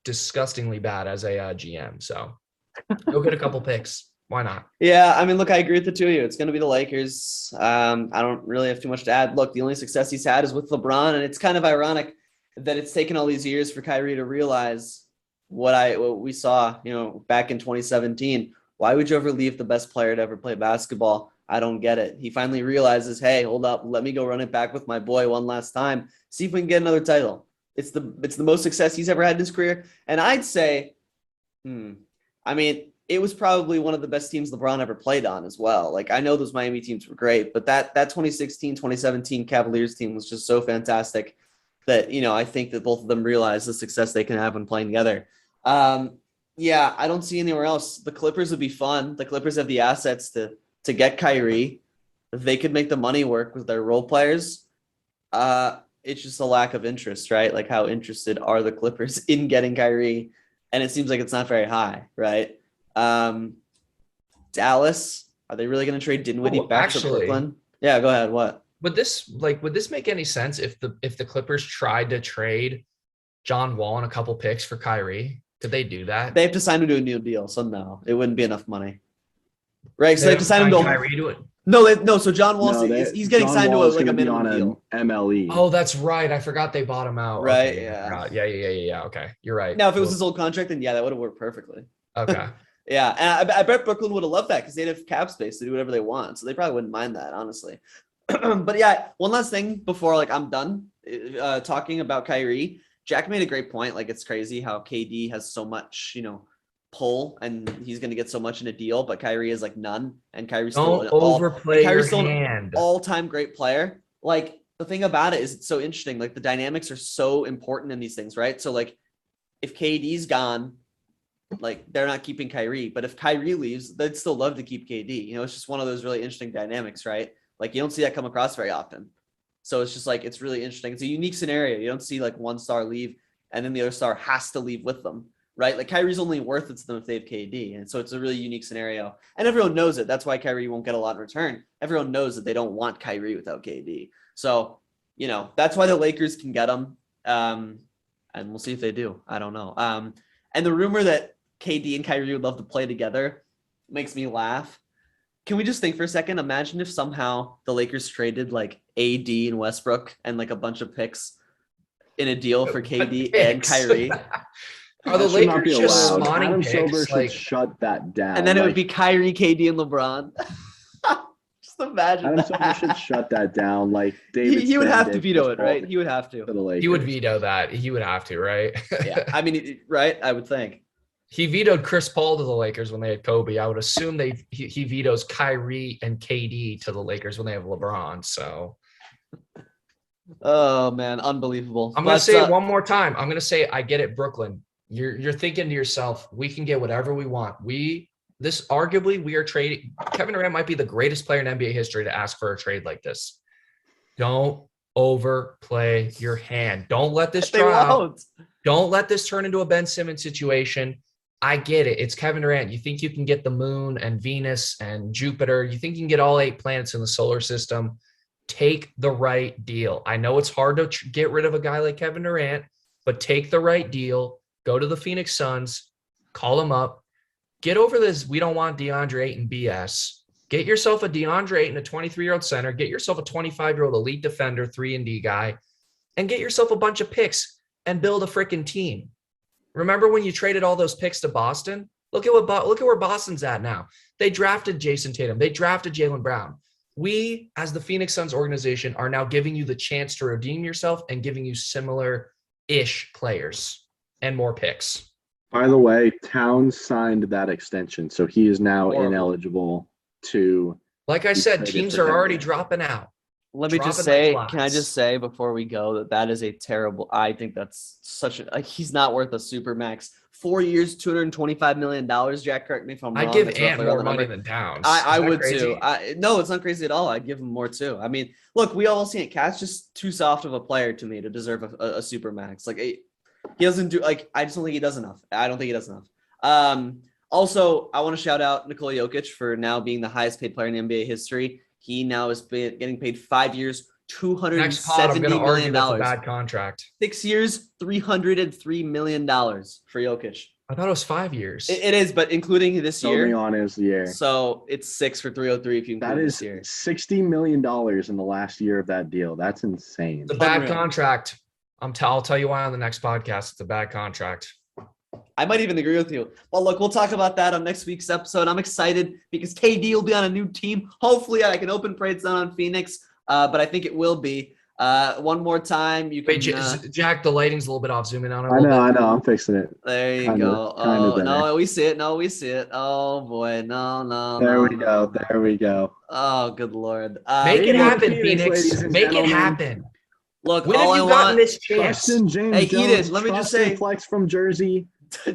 disgustingly bad as a GM. So go get a couple picks. Why not? Yeah, look, I agree with the two of you. It's going to be the Lakers. I don't really have too much to add. Look, the only success he's had is with LeBron, and it's kind of ironic that it's taken all these years for Kyrie to realize what we saw, back in 2017. Why would you ever leave the best player to ever play basketball? I don't get it. He finally realizes, hey, hold up, let me go run it back with my boy one last time. See if we can get another title. It's the most success he's ever had in his career. And I'd say, I mean, it was probably one of the best teams LeBron ever played on as well. Like, I know those Miami teams were great, but that 2016, 2017 Cavaliers team was just so fantastic that, I think that both of them realize the success they can have when playing together. Yeah, I don't see anywhere else. The Clippers would be fun. The Clippers have the assets to get Kyrie. They could make the money work with their role players. It's just a lack of interest, right? Like, how interested are the Clippers in getting Kyrie? And it seems like it's not very high, right? Dallas, are they really going to trade Dinwiddie back to Brooklyn? Yeah, go ahead. What? Would this make any sense if the Clippers tried to trade John Wall and a couple picks for Kyrie? Could they do that? They have to sign him to a new deal, so no, it wouldn't be enough money. Right? So they have to sign him to Kyrie to it. No. So John Wall, he's getting John signed Wall's to a on minimum deal. MLE. Oh, that's right. I forgot they bought him out. Right? Okay, Yeah. Yeah. Okay, you're right. Now, if it was his old contract, then yeah, that would have worked perfectly. Okay. Yeah, and I bet Brooklyn would have loved that because they'd have cap space to do whatever they want, so they probably wouldn't mind that, honestly. But yeah, one last thing before I'm done talking about Kyrie. Jack made a great point. Like, it's crazy how KD has so much, pull, and he's going to get so much in a deal, but Kyrie is like none, and Kyrie's Don't still overplay Kyrie's your still hand. An all-time great player. Like, the thing about it is it's so interesting. Like, the dynamics are so important in these things, right? So like, if KD's gone, like, they're not keeping Kyrie, but if Kyrie leaves, they'd still love to keep KD. It's just one of those really interesting dynamics, right? Like, you don't see that come across very often. So it's just like, it's really interesting. It's a unique scenario. You don't see like one star leave and then the other star has to leave with them, right? Like, Kyrie's only worth it to them if they have KD. And so it's a really unique scenario. And everyone knows it. That's why Kyrie won't get a lot in return. Everyone knows that they don't want Kyrie without KD. So, that's why the Lakers can get him. And we'll see if they do. I don't know. And the rumor that KD and Kyrie would love to play together makes me laugh. Can we just think for a second? Imagine if somehow the Lakers traded like AD and Westbrook and like a bunch of picks in a deal for KD and Kyrie. Are the Lakers just spawning Adam picks? Silver should shut that down. And then it would be Kyrie, KD, and LeBron. Just imagine Adam that. Silver should shut that down. Like, David he would have to Spendick veto just it, right? He would have to. the Lakers. He would veto that. He would have to, right? Yeah, I mean, right? I would think. He vetoed Chris Paul to the Lakers when they had Kobe. I would assume he vetoes Kyrie and KD to the Lakers when they have LeBron. So, oh man, unbelievable. I'm going to say it one more time. I'm going to say, I get it, Brooklyn. You're thinking to yourself, we can get whatever we want. Arguably we are trading. Kevin Durant might be the greatest player in NBA history to ask for a trade like this. Don't overplay your hand. Don't let this draw out. Don't let this turn into a Ben Simmons situation. I get it. It's Kevin Durant. You think you can get the moon and Venus and Jupiter. You think you can get all 8 planets in the solar system. Take the right deal. I know it's hard to get rid of a guy like Kevin Durant, but take the right deal. Go to the Phoenix Suns. Call them up. Get over this. We don't want DeAndre Ayton BS. Get yourself a DeAndre Ayton, a 23-year-old center. Get yourself a 25-year-old elite defender, 3-and-D guy, and get yourself a bunch of picks and build a freaking team. Remember when you traded all those picks to Boston? Look at where Boston's at now. They drafted Jason Tatum. They drafted Jaylen Brown. We, as the Phoenix Suns organization, are now giving you the chance to redeem yourself and giving you similar-ish players and more picks. By the way, Towns signed that extension, so he is now ineligible to. Like I said, teams are already dropping out. Let me just say, can I just say before we go that is a terrible, I think that's such a, he's not worth a super max. 4 years, $225 million. Jack, correct me if I'm wrong. I'd give Ant more money than Towns. I would too. No, it's not crazy at all. I'd give him more too. I mean, look, we all see it. Cat's just too soft of a player to me to deserve a super max. Like, he doesn't do, like, I just don't think he does enough. I don't think he does enough. Also, I want to shout out Nikola Jokic for now being the highest paid player in NBA history. He now is getting paid 5 years, $270 million. That's a bad contract. 6 years, $303 million for Jokic. I thought it was 5 years. It is, but including this year. Only on his year. So it's 6 for 303 if you include this year. That is $60 million in the last year of that deal. That's insane. It's a bad contract. I'll tell you why on the next podcast. It's a bad contract. I might even agree with you. Well, look, we'll talk about that on next week's episode. I'm excited because KD will be on a new team. Hopefully, I can open parades down on Phoenix, but I think it will be. One more time, you can. Wait, Jack, the lighting's a little bit off. Zoom in on it. I know. I'm fixing it. There you go. Oh no, we see it. No, we see it. Oh boy, no. There we go. Oh, good lord. Make it happen, Phoenix. Make it happen. Look, when have you gotten this chance? Hey, Eden, let me just say, flex from Jersey.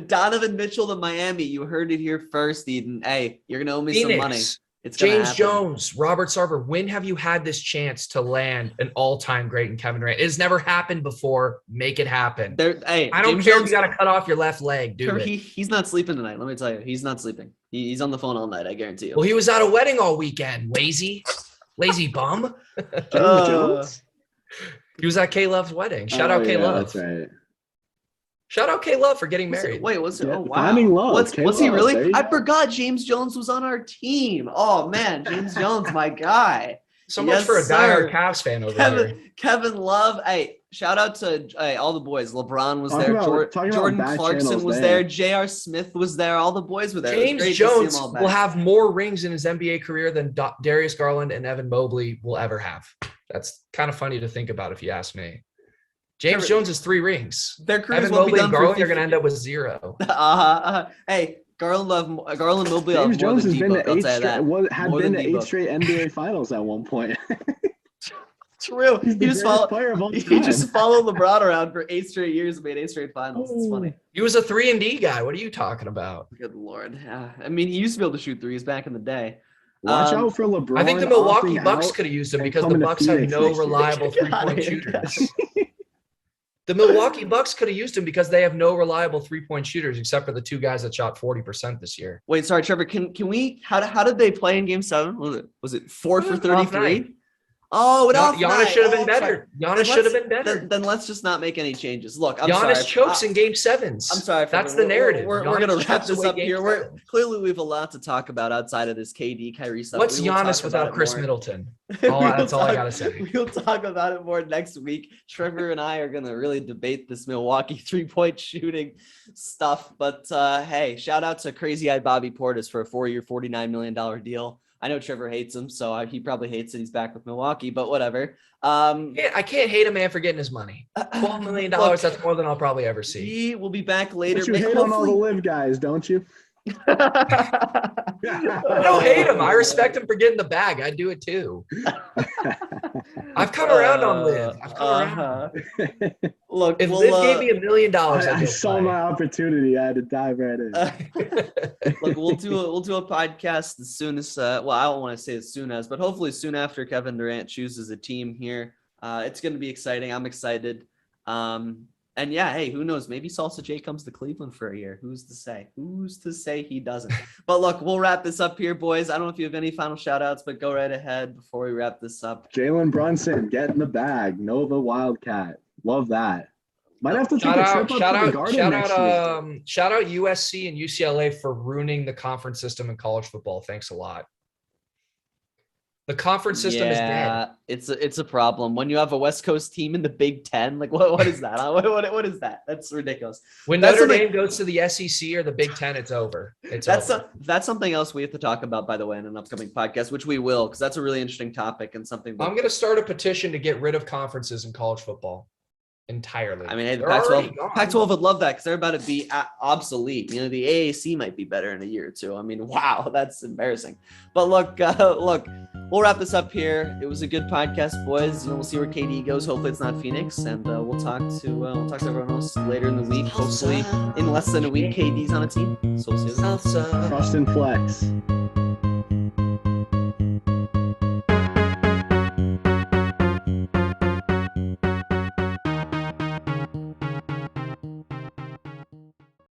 Donovan Mitchell to Miami. You heard it here first, Eden. Hey, you're gonna owe me Phoenix, some money. It's James Jones, Robert Sarver. When have you had this chance to land an all-time great in Kevin Durant? It has never happened before. Make it happen. Hey, I don't care if you got to cut off your left leg. Do it. He's not sleeping tonight. Let me tell you, he's not sleeping. He's on the phone all night. I guarantee you. Well, he was at a wedding all weekend. Lazy bum. James Jones. He was at K-Love's wedding. Shout out K-Love. That's right. Shout out K-Love for getting married. Wait, was it? Yeah, Oh, wow. finding love. Was he really? I go. forgot James Jones was on our team. Oh, man. James Jones, my guy. So much for a diehard Cavs fan over here. Kevin Love. Hey, shout out to all the boys. LeBron was there. Jordan Clarkson was there. J.R. Smith was there. All the boys were there. James Jones will have more rings in his NBA career than Darius Garland and Evan Mobley will ever have. That's kind of funny to think about if you ask me. James Jones has 3 rings. Their careers Evan Mobley and Garland are going to end up with 0. Hey, Garland Mobley. James Jones has been to 8 straight NBA finals at one point. True. He just followed LeBron around for 8 straight years and made 8 straight finals. It's funny. He was a 3-and-D guy. What are you talking about? Good Lord. I mean, he used to be able to shoot threes back in the day. Watch out for LeBron. I think the Milwaukee Bucks could have used him because the Bucks have no reliable 3-point shooters. The Milwaukee Bucks could have used him because they have no reliable 3-point shooters except for the 2 guys that shot 40% this year. Wait, sorry, Trevor. Can we? How did they play in Game 7? Was it 4 for 33? Oh, Giannis should have been better. Giannis should have been better. Then let's just not make any changes. Look, Giannis chokes in Game 7s. I'm sorry. That's the narrative. We're going to wrap this up here. Clearly, we have a lot to talk about outside of this KD, Kyrie stuff. What's Giannis without Chris Middleton? That's all I got to say. We'll talk about it more next week. Trevor and I are going to really debate this Milwaukee 3-point shooting stuff. But hey, shout out to crazy-eyed Bobby Portis for a 4-year, $49 million deal. I know Trevor hates him, so he probably hates that he's back with Milwaukee, but whatever. I can't hate a man for getting his money. $12 million, that's more than I'll probably ever see. He will be back later. But you hate on all the live guys, don't you? I don't hate him. I respect him for getting the bag. I'd do it too. I've come around on Liv. I've come around. Look, if Liv gave me $1 million, I saw my opportunity. I had to dive right in. Look, we'll do a podcast as soon as I don't want to say as soon as, but hopefully soon after Kevin Durant chooses a team here. It's going to be exciting. I'm excited. And yeah, hey, who knows? Maybe Salsa J comes to Cleveland for a year. Who's to say? Who's to say he doesn't? But look, we'll wrap this up here, boys. I don't know if you have any final shout outs, but go right ahead before we wrap this up. Jalen Brunson, get in the bag. Nova Wildcat. Love that. Might have to take a trip up to the Garden next week. Shout out USC and UCLA for ruining the conference system in college football. Thanks a lot. The conference system is dead. It's a problem. When you have a West Coast team in the Big Ten, like what is that? What is that? That's ridiculous. When Notre Dame goes to the SEC or the Big Ten, it's over. That's something else we have to talk about, by the way, in an upcoming podcast, which we will, because that's a really interesting topic and something. I'm going to start a petition to get rid of conferences in college football entirely. I mean, hey, the Pac-12 would love that because they're about to be obsolete. You know, the AAC might be better in a year or 2. I mean, wow, that's embarrassing. But look, we'll wrap this up here. It was a good podcast, boys. You know, we'll see where KD goes. Hopefully, it's not Phoenix, and we'll talk to everyone else later in the week. Hopefully, in less than a week, KD's on a team. So we'll see you then. Trust and flex.